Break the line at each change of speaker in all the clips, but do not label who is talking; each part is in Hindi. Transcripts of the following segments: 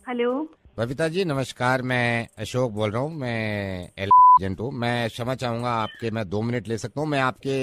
हेलो।
बबीता जी नमस्कार, मैं अशोक बोल रहा हूँ। मैं एजेंट हूँ। मैं क्षमा चाहूंगा आपके, मैं 2 मिनट ले सकता हूँ? मैं आपके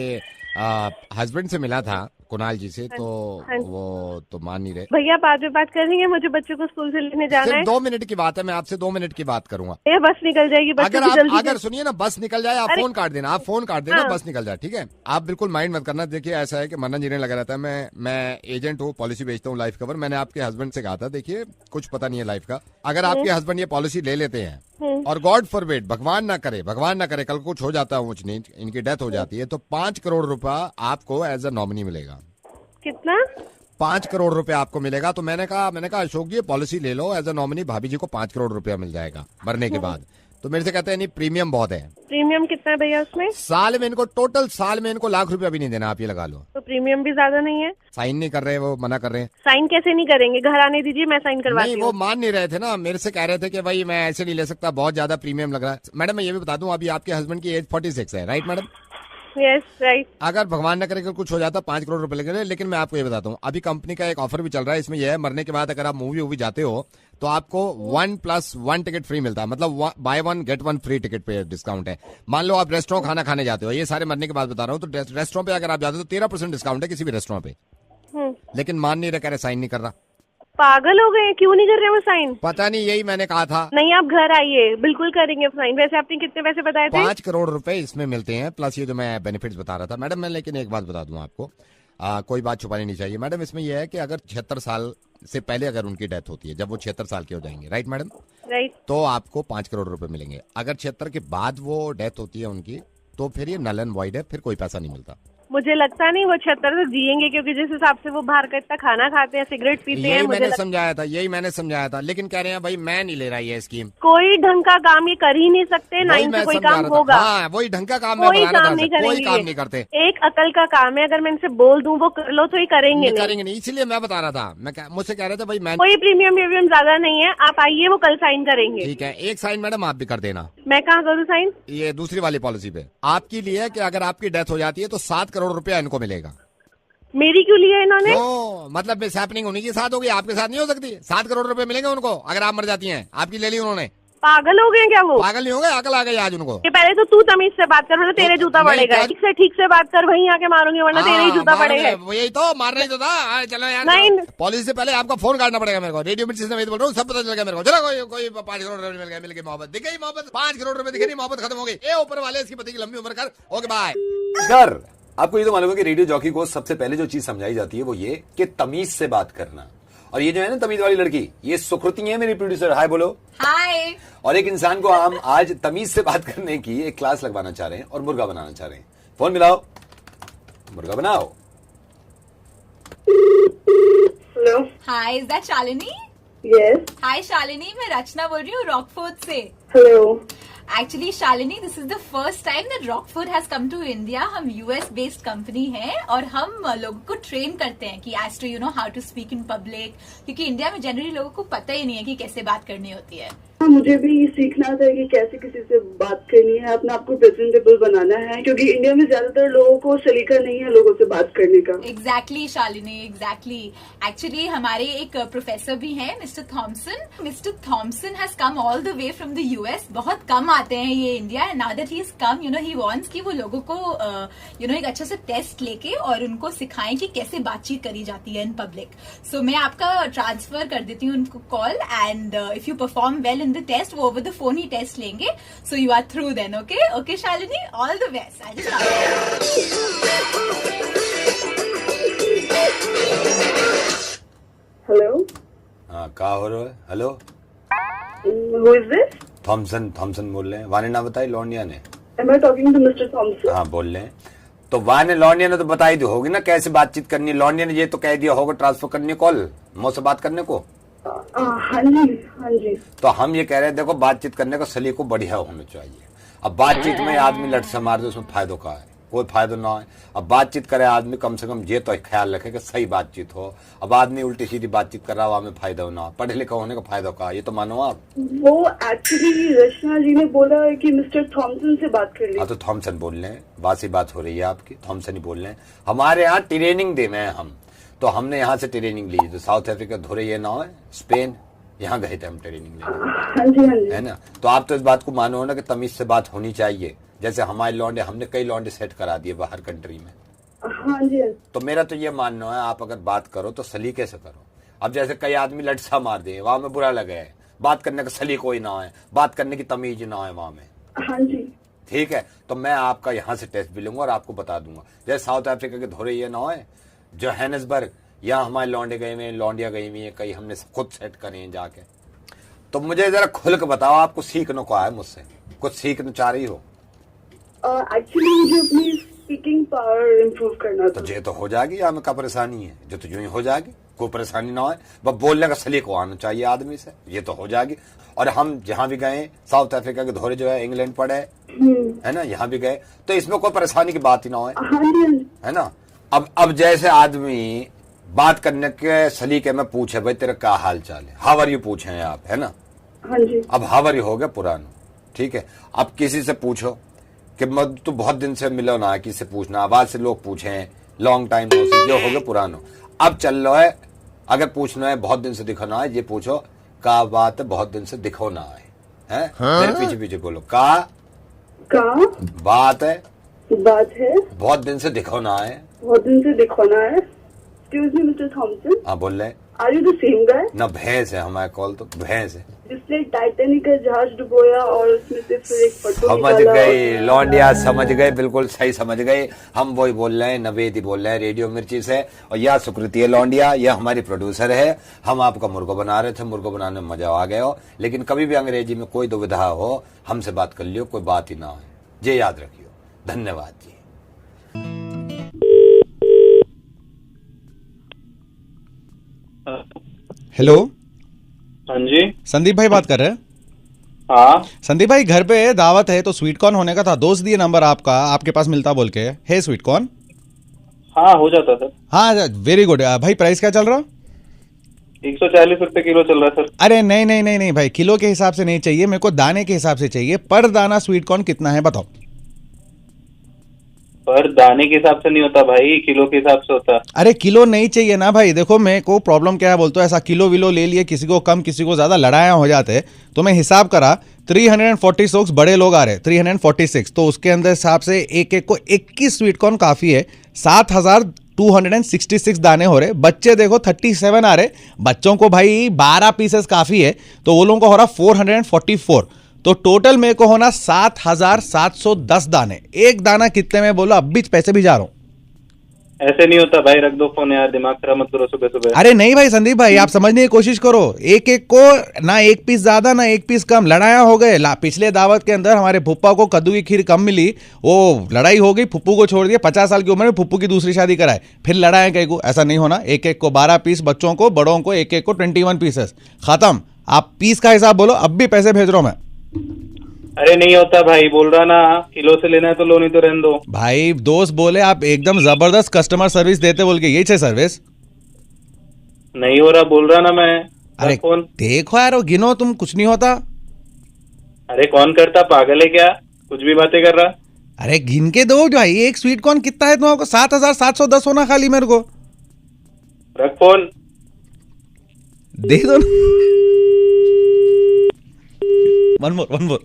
हस्बैंड से मिला था, कुणाल जी से,
हाँ
तो
हाँ।
वो तो मान नहीं रहे।
भैया बाद में बात करेंगे, मुझे बच्चों को स्कूल से लेने जाना
सिर्फ
है।
2 मिनट की बात है, मैं आपसे 2 मिनट की बात करूंगा।
भैया बस निकल जाएगी, बच्चों
अगर
की
आप
जल्दी
अगर सुनिए ना, बस निकल जाए, आप
अरे
फोन काट देना, आप फोन काट देना,
हाँ।
बस निकल जाए, ठीक है? आप बिल्कुल माइंड मत करना। देखिए ऐसा है कि मनन जीने लगा रहता है। मैं एजेंट हूँ, पॉलिसी बेचता हूँ, लाइफ कवर। मैंने आपके हस्बैंड से कहा था, देखिए कुछ पता नहीं है लाइफ का। अगर
हम्म,
आपके हस्बैंड ये पॉलिसी ले लेते हैं
हम्म,
और गॉड फॉरबिड, भगवान ना करे, भगवान ना करे, कल कुछ हो जाता है ऊंच नीच, इनकी डेथ हो जाती है, तो 5 करोड़ रुपया आपको एज अ नॉमिनी मिलेगा।
कितना?
5 करोड़ रुपया आपको मिलेगा। तो मैंने कहा अशोक जी पॉलिसी ले लो एज अ नॉमिनी, भाभी जी को 5 करोड़ रुपया मिल जाएगा मरने के बाद। तो मेरे से कहते हैं नहीं, प्रीमियम बहुत है।
प्रीमियम कितना है भैया उसमें?
साल में इनको, टोटल साल में इनको लाख रुपया भी नहीं देना, आप ये लगा लो।
तो प्रीमियम भी ज्यादा नहीं है?
साइन नहीं कर रहे, वो मना कर रहे हैं।
साइन कैसे नहीं करेंगे? घर आने दीजिए, मैं साइन
नहीं,
करवाती
वो
हूँ।
मान नहीं रहे थे ना, मेरे से कह रहे थे कि भाई मैं ऐसे नहीं ले सकता, बहुत ज्यादा प्रीमियम लग रहा है। मैडम मैं ये भी बता दूं, अभी आपके हस्बैंड की एज 46 है, राइट मैडम?
Yes right.
अगर भगवान न करे कि कुछ हो जाता, 5 करोड़ रुपए लगे। लेकिन मैं आपको ये बताता हूँ, अभी कंपनी का एक ऑफर भी चल रहा है। इसमें यह है, मरने के बाद अगर आप मूवी वूवी जाते हो तो आपको 1+1 टिकट फ्री मिलता है। मतलब बाय 1 गेट 1 फ्री टिकट पे डिस्काउंट है। मान लो आप रेस्टोरेंट खाना खाने जाते हो, ये सारे मरने के बाद बता रहा हूँ, तो रेस्टोरेंट पे अगर आप जाते हो तो 13% डिस्काउंट है किसी भी रेस्टोरेंट पे। लेकिन मान नहीं रहा, कह रहे साइन नहीं कर रहा।
पागल हो गए, क्यों नहीं कर रहे वो साइन?
पता नहीं, यही मैंने कहा था।
नहीं, आप घर आइए, बिल्कुल करेंगे साइन। वैसे आपने कितने पैसे बताए थे?
5 करोड़ रुपए इसमें मिलते हैं, प्लस ये जो मैं बेनिफिट्स बता रहा था मैडम। मैं लेकिन एक बात बता दूं आपको, कोई बात छुपानी नहीं चाहिए मैडम। इसमें यह है कि अगर 76 साल से पहले अगर उनकी डेथ होती है, जब वो 76 साल के हो जाएंगे, राइट मैडम,
राइट।
तो आपको 5 करोड़ रुपए मिलेंगे। अगर 76 के बाद वो डेथ होती है उनकी, तो फिर ये नल एंड वॉइड है, फिर कोई पैसा नहीं मिलता।
मुझे लगता नहीं वो 76 तक जिएंगे, क्योंकि जिस हिसाब से वो बाहर का इतना खाना खाते हैं, सिगरेट पीते हैं।
यही
मुझे
मैंने समझाया था, यही मैंने समझाया था, लेकिन कह रहे हैं भाई मैं नहीं ले रहा ये स्कीम।
कोई ढंग का काम ये कर ही नहीं सकते, ना
वही
इनसे
मैं
कोई
समझा
काम
रहा था।
होगा।
हाँ, वही ढंग का काम मैं
कोई
बता रहा
काम
था,
नहीं
कोई
करेंगे
काम
ये।
नहीं करते।
एक अकल का काम है, अगर मैं इनसे बोल दूं वो कर लो, तो ये करेंगे नहीं।
करेंगे नहीं, इसीलिए मैं बता रहा था। मुझसे कह रहे थे भाई मैं,
कोई प्रीमियम व्रीमियम ज्यादा नहीं है, आप आइए, वो कल साइन करेंगे।
ठीक है, एक साइन मैडम आप भी कर देना।
मैं कहाँ करूँ साइन?
ये दूसरी वाली पॉलिसी पे आपके लिए है कि अगर आपकी डेथ हो जाती है तो 7 करोड़ रुपया इनको मिलेगा।
मेरी क्यों लिया इन्होंने?
क्यों? मतलब मिस हैपनिंग उन्हीं के साथ होगी, आपके साथ नहीं हो सकती। 7 करोड़ रुपए मिलेंगे उनको अगर आप मर जाती हैं। आपकी ले ली उन्होंने।
पागल हो गए क्या वो?
पागल नहीं हो गए, अकल आ गई आज उनको।
ये पहले तो तू तमीज से बात कर, वरना तेरे जूता
नहीं,
पड़ेगा।
क्या-
ठीक से बात कर, वहीं आके मारूंगी, वरना तेरे ही जूता पड़ेगा।
यही तो मारना ही तो था। चलो यार,
नहीं।
पॉलिसी से पहले आपका फोन काटना पड़ेगा मेरे को। रेडियो मिर्ची से मैं बोल रहा हूँ, सब पता चल गया मेरे को। चलो कोई 5 करोड़ रुपए मिल गए, मोहब्बत दिख गई, मोहब्बत 5 करोड़ रुपए दिखे नहीं, मोहब्बत खत्म हो गई। ए ऊपर वाले इसकी पति की लंबी उम्र कर। Okay bye.
सर, आपको ये तो मालूम है कि रेडियो जॉकी को सबसे पहले जो चीज समझाई जाती है वो ये कि तमीज से बात करना। और ये जो है ना तमीज वाली लड़की, ये सुकृति है मेरी प्रोड्यूसर। हाय बोलो।
हाय।
और एक इंसान को हम आज तमीज से बात करने की एक क्लास लगवाना चाह रहे हैं और मुर्गा बनाना चाह रहे हैं। फोन मिलाओ, मुर्गा बनाओ।
Hello.
Hi, is that Shalini?
Yes.
Hi Shalini, मैं रचना बोल रही हूँ रॉकफोर्ट से।
Hello.
Actually Shalini, this is the first time that Rockfort has come to India. हम यूएस बेस्ड कंपनी है और हम लोगों को ट्रेन करते हैं कि as to you know how to speak in public, क्योंकि इंडिया में जनरली लोगों को पता ही नहीं है कि कैसे बात करनी होती है।
मुझे भी सीखना था कि कैसे किसी से बात करनी है, अपने आप को प्रेजेंटेबल बनाना है, क्योंकि इंडिया में ज्यादातर लोगों को सलीका नहीं है लोगों से बात करने का।
Exactly Shalini, exactly. एक्चुअली हमारे एक प्रोफेसर भी हैं, mister Thomson. Mister Thomson has come all the way from the US. बहुत कम आते हैं ये India, and now that he is come, you know, he wants कि वो लोगों को यू नो एक अच्छा सा टेस्ट लेके और उनको सिखाएं कि कैसे बातचीत करी जाती है इन पब्लिक। सो मैं आपका ट्रांसफर कर देती हूँ उनको call, and if you perform well in the test, वो ओवर द फोन ही टेस्ट लेंगे। So you are through then. Okay okay Shalini, all the best. I just
hello.
हाँ, कहा हो रहा है? Hello,
who is this?
Thomson बोल रहे हैं। वाने ना बताई लौंडिया ने।
Am I talking to mister Thomson?
हाँ बोल रहे हैं। तो वाने लौंडिया ने तो बताई दी होगी ना कैसे बातचीत करनी है। लौंडिया ने ये तो कह दिया होगा ट्रांसफर करनी कॉल मुझसे बात करने को।
हाँ जी, हाँ जी।
तो हम ये कह रहे हैं, देखो बातचीत करने का सलीका बढ़िया होना चाहिए। अब बातचीत में आदमी लट से मार दे, उसमें फायदों का है? कोई फायदा ना है। अब बातचीत करे आदमी, कम से कम ये तो ख्याल रखे कि सही बातचीत हो। अब आदमी उल्टी सीधी बातचीत कर रहा हो, हमें फायदा ना हो। पढ़े लिखा होने का फायदा का, ये तो मानो आप।
वो एक्चुअली रचना जी ने बोला है कि मिस्टर थॉमसन से बात कर ली।
हाँ तो थॉमसन बोल रहे हैं, बासी बात हो रही है आपकी। थॉमसन ही बोल रहे हैं। हमारे यहाँ ट्रेनिंग दे में हम, तो हमने यहाँ से ट्रेनिंग ली। तो साउथ अफ्रीका धोरे ये ना है, स्पेन यहाँ गए थे हम ट्रेनिंग लेने,
हाँ जी हाँ जी।
है ना। तो आप तो इस बात को मानो ना कि तमीज से बात होनी चाहिए। जैसे हमारे लौंडे, हमने कई लौंडे सेट करा दिए बाहर कंट्री में।
हाँ जी हाँ जी।
तो मेरा तो ये मानना है, आप अगर बात करो तो सलीके से करो। अब जैसे कई आदमी लटसा मार दे, वहां में बुरा लगे, बात करने का सलीका ही ना है, बात करने की तमीज ना है वहां में।
हाँ जी
ठीक है, तो मैं आपका यहाँ से टेस्ट भी लूंगा और आपको बता दूंगा। जैसे साउथ अफ्रीका के धोरे ये ना है, जोहानिसबर्ग, यहाँ हमारे लौंडे गए हुए हैं, लौंडिया गई हुई है, कई हमने खुद सेट करे हैं जाके। तो मुझे जरा खुल के बताओ, आपको सीखने को है मुझसे, कुछ सीखना चाह रही हो?
एक्चुअली मुझे अपनी स्पीकिंग पावर इम्प्रूव करना था।
तो ये तो हो जाएगी, या में क्या परेशानी है? जो तो यूं ही हो जाएगी, कोई परेशानी ना हो, बस बोलने का सलीका आना चाहिए आदमी से, ये तो हो जाएगी। और हम जहाँ भी गए, साउथ अफ्रीका के धोरे जो है, इंग्लैंड पड़े है ना, यहाँ भी गए, तो इसमें कोई परेशानी की बात ही ना हो,
हाँ जी हाँ जी।
है ना। अब जैसे आदमी बात करने के सलीके में पूछे, भाई तेरा क्या हाल चाल है, हाउ आर यू पूछे हैं आप, है ना।
हाँ जी।
अब हाउ आर यू हो गया पुराना, ठीक है। अब किसी से पूछो कि तू बहुत दिन से मिलो ना, किसी से पूछना, आवाज से लोग पूछे लॉन्ग टाइम नो सी, जो हो गया पुरानो। अब चल लो है, अगर पूछना है बहुत दिन से दिखो ना है, ये पूछो का बात है बहुत दिन से दिखो ना है, मेरे पीछे पीछे बोलो, का बात है बहुत दिन से दिखो ना है,
बहुत दिन से दिखो ना है। Excuse me mister Thomson.
हाँ बोल रहे।
Are you the same guy?
ना भैंस है हमारे कॉल, तो भैंस है
जिसने टाइटैनिक का जहाज डुबोया और उसमें से फिर एक पट्टू
समझ
निकाला।
गए लौंडिया, समझ गए, बिल्कुल सही समझ गए। हम वही बोल रहे हैं, नवेदी बोल रहे हैं रेडियो मिर्ची से। और यह सुकृति है लौंडिया, यह हमारी प्रोड्यूसर है। हम आपका मुर्गो बना रहे थे, मुर्गो बनाने में मजा आ गया हो। लेकिन कभी भी अंग्रेजी में कोई दुविधा हो, हमसे बात कर लियो, कोई बात ही ना है, ये याद रखियो। धन्यवाद जी।
हेलो,
हाँ जी।
संदीप भाई बात कर रहे हैं?
हाँ
संदीप भाई घर पे दावत है तो स्वीट कॉर्न होने का था, दोस्त दिए नंबर आपका, आपके पास मिलता बोल के है स्वीट कॉर्न।
हाँ हो जाता सर।
हाँ वेरी गुड भाई, प्राइस क्या चल रहा?
140 रुपए किलो चल रहा है सर।
अरे नहीं नहीं नहीं नहीं भाई, किलो के हिसाब से नहीं चाहिए मेरे को, दाने के हिसाब से चाहिए। पर दाना स्वीट कॉर्न कितना है बताओ?
पर दाने के हिसाब से नहीं होता भाई, किलो के हिसाब से होता।
अरे किलो नहीं चाहिए ना भाई, देखो मेरे को प्रॉब्लम क्या है बोलते हो, ऐसा किलो विलो ले लिए, किसी को कम किसी को ज्यादा, लड़ाया हो जाते। तो मैं हिसाब करा 346 बड़े लोग आ रहे, 346, तो उसके अंदर हिसाब से एक एक को 21 स्वीट कॉर्न काफी है। 7266 दाने हो रहे। बच्चे देखो 37 आ रहे, बच्चों को भाई 12 पीसेस काफी है, तो वो लोगों को हो रहा 444। तो टोटल मेरे को होना 7710 दाने। एक दाना कितने में बोलो, अब भी पैसे भी जा रहा हूं।
ऐसे नहीं होता भाई, रख दो फोन यार, दिमाग खराब मत करो सुबह सुबह।
अरे नहीं भाई संदीप भाई, आप समझने की कोशिश करो। एक एक को ना एक पीस ज्यादा ना एक पीस कम, लड़ाया हो गए। पिछले दावत के अंदर हमारे फुप्पा को कद्दू की खीर कम मिली, वो लड़ाई हो गई, फुप्पू को छोड़ दिया। 50 साल की उम्र में फुप्पू की दूसरी शादी कराए, फिर लड़ाए कहीं को। ऐसा नहीं होना, एक एक को 12 पीस, बच्चों को बड़ों को एक एक को 21 पीसेस, खत्म। आप पीस का हिसाब बोलो, अब भी पैसे भेज रहा हूं मैं।
अरे नहीं होता भाई, बोल रहा ना किलो से लेना है तो लो, नहीं तो रहने दो
भाई। दोस्त बोले आप एकदम जबरदस्त कस्टमर सर्विस देते बोल के, यही है सर्विस।
नहीं हो रहा, बोल रहा ना मैं।
अरे
फोन
देखो यार, वो गिनो, तुम कुछ नहीं होता।
अरे कौन करता, पागल है क्या, कुछ भी बातें कर रहा।
अरे गिन के दो भाई, एक स्वीट कॉर्न कितना है तुम्हारे को? 7710 होना खाली मेरे को।
रख फोन,
दे दो। One more.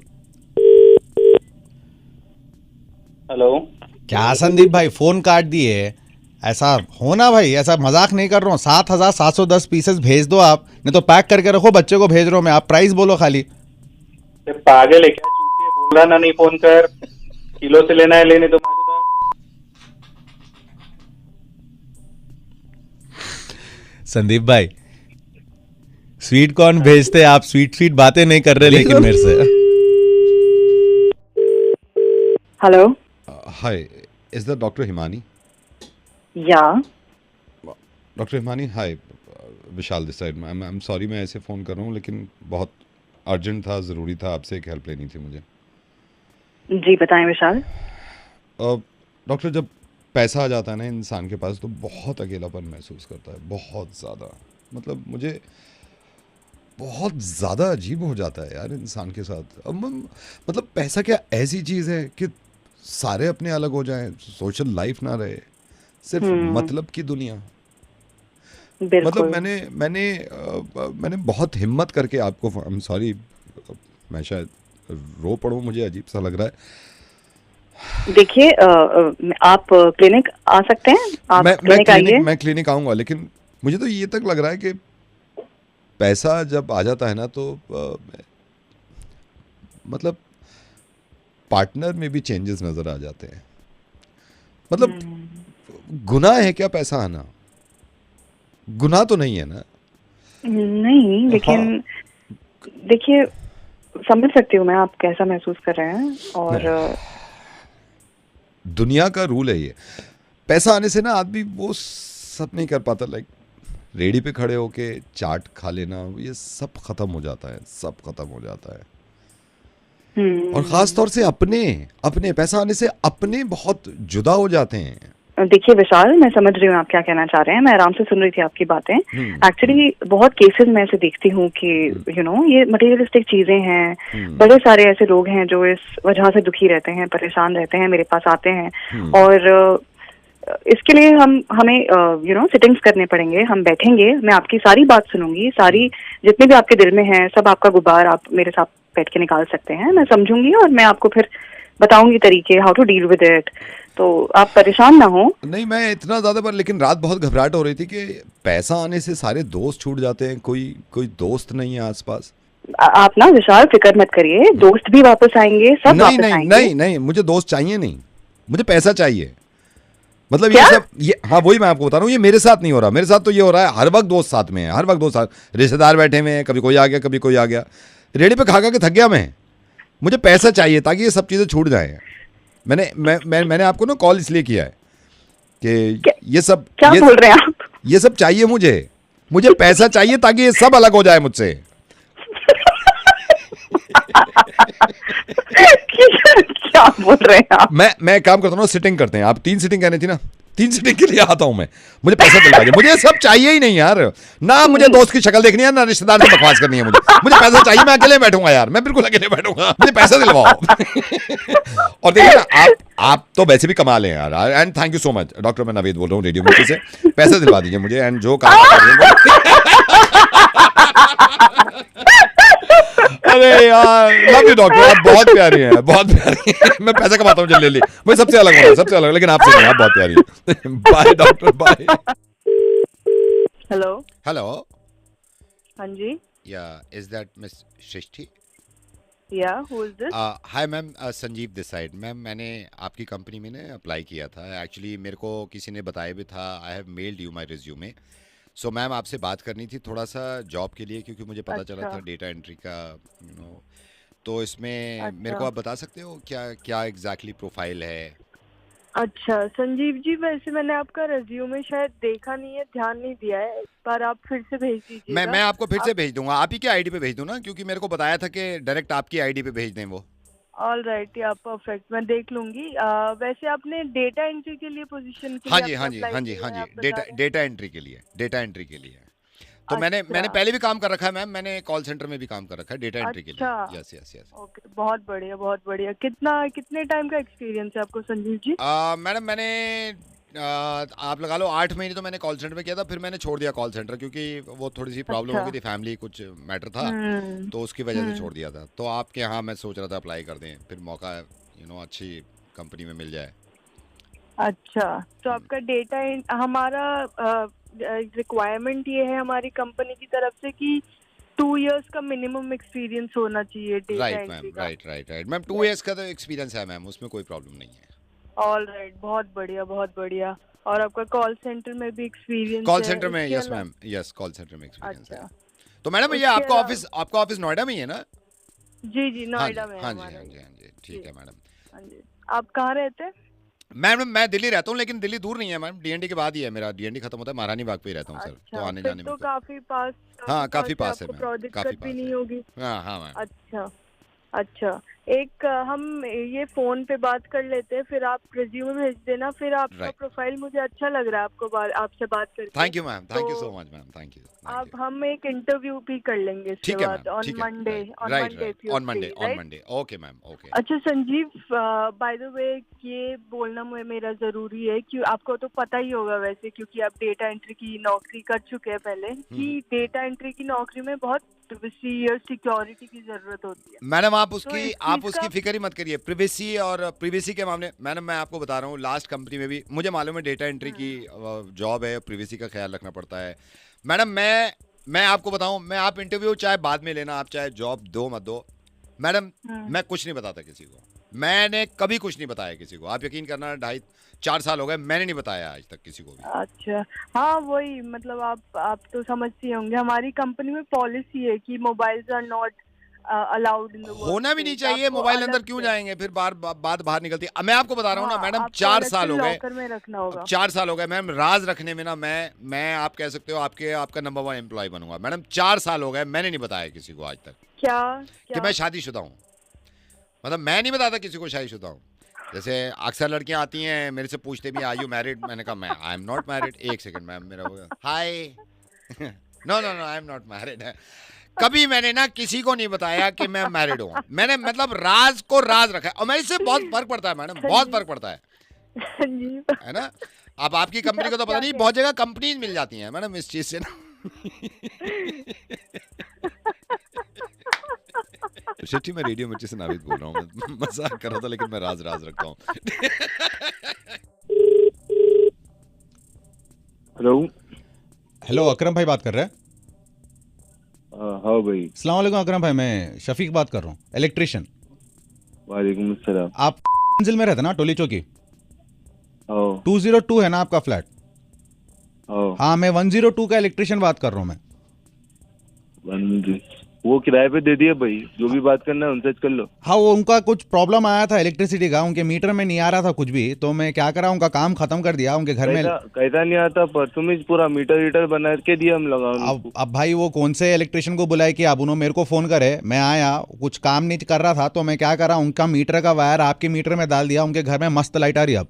हेलो।
क्या संदीप भाई फोन काट दिए? ऐसा होना भाई, ऐसा मजाक नहीं कर रहा हूँ। 7710 पीसेस भेज दो आप, नहीं तो पैक करके रखो, बच्चे को भेज रहा हूँ मैं। आप प्राइस बोलो खाली।
पागल है क्या, चूतिया, बोल रहा ना नहीं फोन कर, किलो से लेना है, लेने तो।
संदीप भाई स्वीट कॉर्न भेजते, आप स्वीट बातें नहीं कर रहे लेकिन मेरे से।
Hello.
Hi, is that Dr. Himani?
Yeah.
Dr. Himani, hi, Vishal this side. I'm sorry मैं ऐसे फ़ोन कर रहा हूँ, लेकिन बहुत अर्जेंट था, ज़रूरी था, आपसे एक हेल्प लेनी थी मुझे।
जी बताएं विशाल।
डॉक्टर, जब पैसा आ जाता है ना इंसान के पास, तो बहुत अकेलापन महसूस करता है, बहुत ज़्यादा। मतलब मुझे बहुत ज़्यादा अजीब हो जाता है यार इंसान के साथ। अब मतलब पैसा क्या ऐसी चीज़ है कि सारे अपने अलग हो जाएं, सोशल लाइफ ना रहे, सिर्फ मतलब की दुनिया।
बिल्कुल।
मतलब मैंने बहुत हिम्मत करके आपको, आई एम सॉरी, मैं शायद रो पड़ूं, मुझे अजीब सा लग रहा है।
देखिए आप क्लिनिक आ सकते हैं, आप क्लिनिक आइए।
मैं क्लिनिक आऊंगा, लेकिन मुझे तो ये तक लग रहा है कि पैसा जब आ जाता है ना तो मतलब पार्टनर में भी चेंजेस नजर आ जाते हैं। मतलब गुनाह है क्या पैसा आना? गुनाह तो नहीं है ना?
नहीं, लेकिन देखिए समझ सकती हूँ मैं आप कैसा महसूस कर रहे हैं। और
दुनिया का रूल है ये, पैसा आने से ना आदमी वो सब नहीं कर पाता। लाइक रेडी पे खड़े होके चाट खा लेना, ये सब खत्म हो जाता है, सब खत्म हो जाता है। और खास तौर से अपने पैसा आने से अपने बहुत जुदा हो जाते हैं।
देखिए विशाल, मैं समझ रही हूँ आप क्या कहना चाह रहे हैं, मैं आराम से सुन रही थी आपकी बातें। एक्चुअली बहुत केसेस में ऐसे देखती हूँ कि ये मटेरियलिस्टिक चीजें हैं। बड़े सारे ऐसे लोग हैं जो इस वजह से दुखी रहते हैं, परेशान रहते हैं, मेरे पास आते हैं। और इसके लिए हमें सिटिंग्स करने पड़ेंगे। हम बैठेंगे, मैं आपकी सारी बात सुनूंगी, सारी जितने भी आपके दिल में है सब आपका गुबार आप मेरे साथ बैठ के निकाल सकते हैं। मैं समझूंगी और मैं आपको फिर बताऊंगी तरीके how to deal with it. तो आप परेशान ना हो।
नहीं, मैं इतना ज्यादा पर, लेकिन रात बहुत घबराहट हो रही थी कि पैसा आने से सारे दोस्त छूट जाते हैं, कोई दोस्त नहीं है आसपास।
आप ना विशाल फिक्र मत करिए, दोस्त भी वापस आएंगे, सब वापस आएंगे।
नहीं, मुझे दोस्त चाहिए नहीं, मुझे पैसा चाहिए। मतलब ये सब हाँ, वही मैं आपको बता रहा हूँ, ये मेरे साथ नहीं हो रहा। मेरे साथ तो ये हो रहा है हर वक्त दोस्त साथ में है, हर वक्त दोस्त साथ, रिश्तेदार बैठे हुए हैं, कभी कोई आ गया कभी कोई आ गया। रेडी पे खा के थक गया मैं, मुझे पैसा चाहिए ताकि ये सब चीजें छूट जाए। मैंने आपको ना कॉल इसलिए किया है कि ये सब
क्या बोल रहे हैं आप?
ये सब चाहिए मुझे पैसा चाहिए ताकि ये सब अलग हो जाए मुझसे।
क्या बोल रहे हैं आप?
मैं काम करता हूँ, सिटिंग करते हैं। आप 3 सिटिंग कहनी थी ना, 3 सिटिंग के लिए आता हूँ मैं। मुझे पैसा दिलवा दीजिए, मुझे सब चाहिए ही नहीं यार। ना मुझे दोस्त की शक्ल देखनी है, ना रिश्तेदार से बकवास करनी है। मुझे पैसा चाहिए, मैं अकेले बैठूंगा यार, मैं बिल्कुल अकेले बैठूंगा, मुझे पैसा दिलवाओ। और देखिए ना, आप तो वैसे भी कमा लें यार। And thank you so much doctor, मैं नवेद बोल रहा हूँ रेडियो मिर्ची से। पैसा दिलवा दीजिए मुझे, एंड जो काम कर रहे हैं। अरे यार, लव यू डॉक्टर, आप बहुत प्यारी हैं, बहुत प्यारी हैं। मैं पैसा कमाता हूँ जल्दी, मुझे सबसे अलग होना है, सबसे अलग, लेकिन आपसे नहीं, आप बहुत प्यारी हैं। Bye doctor, bye.
हेलो।
हाँ जी।
Yeah is that miss Srishti?
Yeah who is this?
Hi ma'am, Sanjeev this side. Ma'am मैंने आपकी कंपनी में ना अप्लाई किया था। एक्चुअली मेरे को किसी ने बताया भी था, I have meld you my resume. So ma'am आपसे बात करनी थी थोड़ा सा जॉब के लिए, क्योंकि मुझे पता चला था डेटा एंट्री का, तो इसमें मेरे को आप बता सकते हो क्या एग्जैक्टली प्रोफाइल है?
अच्छा संजीव जी, वैसे मैंने आपका रेज्यूमे शायद देखा नहीं है, ध्यान नहीं दिया है, पर आप फिर से भेज दीजिएगा।
मैं आपको फिर से भेज दूंगा। आप ही की आईडी पे भेज दूं ना, क्योंकि मेरे को बताया था कि डायरेक्ट आपकी आईडी पे भेज दें वो।
ऑल राइट, या परफेक्ट, मैं देख लूंगी। वैसे आपने डेटा एंट्री के लिए पोजीशन के
हाँ
लिए
जी, डेटा एंट्री के लिए। तो मैंने पहले भी काम कर रखा है मैम, मैंने कॉल सेंटर में भी काम कर रखा है डेटा एंट्री के लिए। यस।
ओके, बहुत बढ़िया। कितने टाइम का एक्सपीरियंस है आपको संजीव जी?
मैडम मैंने आप लगा लो 8 महीने तो मैंने कॉल सेंटर में किया था, फिर मैंने छोड़ दिया कॉल सेंटर, क्योंकि वो थोड़ी सी प्रॉब्लम हो गई थी, फैमिली कुछ मैटर था, तो उसकी वजह से छोड़ दिया था। तो आपके यहाँ मैं सोच रहा था अप्लाई कर दें, फिर मौका अच्छी कंपनी में मिल जाए।
अच्छा, तो आपका डेटा हमारा रिक्वायरमेंट ये है हमारी कंपनी की तरफ से कि 2 इयर्स का मिनिमम एक्सपीरियंस होना चाहिए डेटा एंट्री का।
राइट मैम, 2 इयर्स का तो एक्सपीरियंस है मैम, उसमें कोई प्रॉब्लम नहीं है।
ऑल राइट, बहुत बढ़िया। और आपका कॉल सेंटर में भी एक्सपीरियंस है?
कॉल सेंटर में yes ma'am, yes call centre में एक्सपीरियंस है। तो मैडम ये आपका ऑफिस नोएडा में ही है ना?
जी नोएडा में।
हाँ जी, ठीक है मैडम।
हाँ जी, आप कहाँ रहते हैं?
मैडम मैं दिल्ली रहता हूँ, लेकिन दिल्ली दूर नहीं है मैम, डीएनडी के बाद ही है मेरा। डीएनडी खत्म होता है महारानी बाग पे ही रहता हूँ सर। तो आने जाने में
काफी पास।
हाँ, काफी पास है मैम,
काफी दिक्कत भी नहीं होगी।
हाँ मैम।
अच्छा, अच्छा, एक हम ये फोन पे बात कर लेते हैं, फिर आप रिज्यूमे भेज देना, फिर आपका
Right.
प्रोफाइल मुझे अच्छा लग रहा है आपसे बात करके।
Thank you ma'am, thank you
तो
so much ma'am, thank you.
अब हम एक इंटरव्यू भी कर लेंगे इसके
ठीक है
बाद
मैम,
ऑन
ठीक है।
Monday,
right, on Monday, okay ma'am, okay.
अच्छा संजीव, बाय द वे ये बोलना मेरा जरूरी है कि आपको तो पता ही होगा वैसे, क्योंकि आप डेटा एंट्री की नौकरी कर चुके हैं पहले, कि डेटा एंट्री की नौकरी में बहुत प्राइवेसी और सिक्योरिटी की जरूरत होती है।
मैडम आप
तो
उसकी
इस
आप
चीज
उसकी
का-
फिक्र ही मत करिए। प्रिवेसी के मामले, मैडम मैं आपको बता रहा हूँ, लास्ट कंपनी में भी मुझे मालूम है डेटा एंट्री की जॉब है, प्रिवेसी का ख्याल रखना पड़ता है। मैडम मैं आपको बताऊं, मैं आप इंटरव्यू चाहे बाद में लेना, आप चाहे जॉब दो मत दो, मैडम मैं कुछ नहीं बताता किसी को, मैंने कभी कुछ नहीं बताया किसी को। आप यकीन करना, 2.5-4 साल हो गए, मैंने नहीं बताया आज तक किसी को भी।
अच्छा, हाँ वही, मतलब आप तो समझती होंगे, हमारी कंपनी में पॉलिसी है कि mobiles are not allowed in the work.
होना भी नहीं चाहिए, मोबाइल अंदर क्यों जाएंगे, फिर बात बाहर निकलती है। मैं आपको बता रहा हूँ ना मैडम, 4 साल हो गए,
लॉकर में रखना होगा।
4 साल हो गए मैम, राज रखने में ना मैं आप कह सकते हो आपका नंबर 1 एम्प्लॉय बनूंगा मैडम। 4 साल हो गए, मैंने नहीं बताया किसी को आज तक
क्या
कि मैं शादीशुदा हूँ। मतलब मैं नहीं बताता किसी को शादीशुदा हूँ। जैसे अक्सर लड़कियां आती हैं मेरे से पूछते भी आर यू मैरिड, मैंने कहा मैं आई एम नॉट मैरिड। एक सेकंड मैम, मेरा hi no I am not married है। कभी मैंने ना किसी को नहीं बताया कि मैं मैरिड हूँ, मैंने मतलब राज को राज रखा है। और मैं इससे बहुत फर्क पड़ता है मैडम, बहुत फर्क पड़ता है ना। अब आपकी कंपनी को तो पता नहीं, बहुत जगह कंपनीज मिल जाती हैं मैडम इस चीज से ना। शिट्टी, मैं रेडियो मिर्ची से नाविद बोल रहा हूँ, मैं मजाक कर रहा था, लेकिन मैं राज रखता हूँ।
हेलो, अकरम भाई बात कर रहे हैं?
हाँ भाई।
अस्सलाम वालेकुम अकरम भाई, मैं शफीक बात कर रहा हूँ, इलेक्ट्रिशियन।
वालेकुम अस्सलाम।
आप मंजिल में रहते ना, टोली चौकी? 202 है ना आपका फ्लैट? हाँ, मैं 102 का इलेक्ट्रिशियन बात कर रहा हूँ मैं।
वो किराए पे दे दिए भाई, जो भी बात करना है उनसे कर लो।
हाँ, वो उनका कुछ प्रॉब्लम आया था इलेक्ट्रिसिटी का, उनके मीटर में नहीं आ रहा था कुछ भी, तो मैं क्या करा, उनका काम खत्म कर दिया उनके घर में।
कैसा नहीं आता, परसों में पूरा मीटर बना के दिया हम लगा।
अब भाई वो कौन से इलेक्ट्रिशियन को बुलाए कि अब उन्होंने मेरे को फोन करे, मैं आया, कुछ काम नहीं कर रहा था, तो मैं क्या करा, उनका मीटर का वायर आपके मीटर में डाल दिया, उनके घर में मस्त लाइट आ रही अब।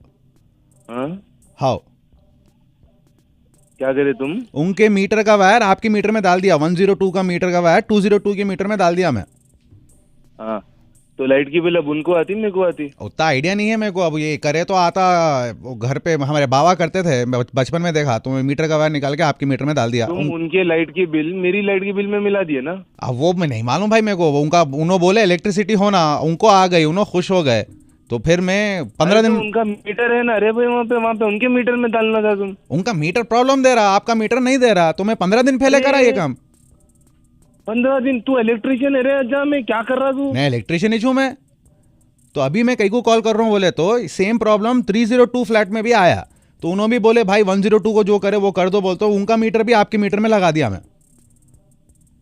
हाँ,
क्या करे तुम?
उनके मीटर का वायर आपके मीटर में डाल दिया, 102 का मीटर का वायर 202 के मीटर में डाल दिया मैं।
हाँ, तो लाइट की बिल अब उनको आती मेरे को आती?
उतना आइडिया नहीं है मेरे को, अब ये करे तो आता। वो घर पे हमारे बाबा करते थे, बचपन में देखा, तो मीटर का वायर निकाल के आपके मीटर में डाल दिया।
तुम उनके लाइट की बिल मेरी लाइट की बिल में मिला दिए ना?
अब वो मैं नहीं मालूम भाई मेरे को, उन्होंने बोले इलेक्ट्रिसिटी होना, उनको आ गई, उन्होंने खुश हो गए, तो फिर मैं 15 दिन।
उनका मीटर है ना, अरे भाई वहाँ पे उनके मीटर में डालना था तुम।
उनका मीटर प्रॉब्लम दे रहा, आपका मीटर नहीं दे रहा, तो मैं 15 दिन पहले करा ये काम।
15 दिन? तू इलेक्ट्रिशियन है रे? अच्छा, मैं क्या कर रहा तू?
मैं इलेक्ट्रिशियन ही छू मैं, तो अभी मैं कई को कॉल कर रहा हूँ, बोले तो सेम प्रॉब्लम 302 फ्लैट में भी आया, तो उन्होंने भी बोले भाई 102 को जो करे वो कर दो, बोलते उनका मीटर भी आपके मीटर में लगा दिया मैं।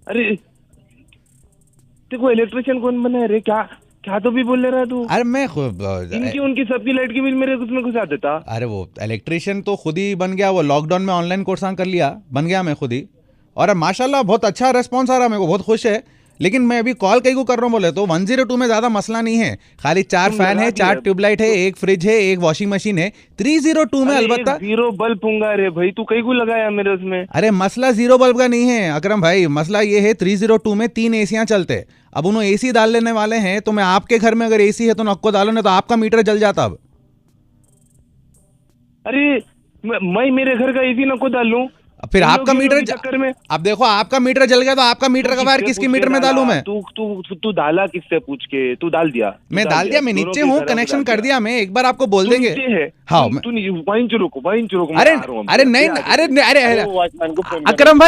अरे देखो, इलेक्ट्रिशियन कौन बना है रे? क्या तो भी बोल रहा है तू?
अरे मैं
इनकी उनकी सबकी लाइट की बिल मेरे उसमें घुसा देता।
अरे वो इलेक्ट्रिशियन तो खुद ही बन गया, वो लॉकडाउन में ऑनलाइन कोर्स कर लिया, बन गया मैं खुद ही, और माशाल्लाह बहुत अच्छा रेस्पॉन्स आ रहा है, मेरे को बहुत खुश है। लेकिन मैं अभी कॉल कई को कर रहा हूँ, बोले तो 102 में ज्यादा मसला नहीं है, खाली 4 फैन है, 4 ट्यूबलाइट है, 1 फ्रिज है, 1 वॉशिंग मशीन है। 302 में अलबत्ता
0 बल्ब होगा रे भाई, तू कई को लगाया मेरे उसमें?
अरे मसला 0 बल्ब का नहीं है अकरम भाई, मसला ये है 302 में 3 एसियां चलते, अब उन्होंने एसी डाल लेने वाले हैं, तो मैं आपके घर में अगर एसी है तो नक्को डालो, ना तो आपका मीटर जल जाता। अब
अरे मैं मेरे घर का एसी नक्को डाल लूं,
फिर आपका मीटर चक्कर में, अब देखो आपका मीटर जल गया, तो आपका मीटर का वायर किसकी मीटर में डालूं मैं?
तू डाला किससे पूछ के? तू डाल दिया?
मैं डाल दिया, मैं नीचे हूँ, कनेक्शन कर दिया मैं, एक बार आपको बोल देंगे। हाँ,
वाइन चुरुक।
अरे नहीं, अरे अकरम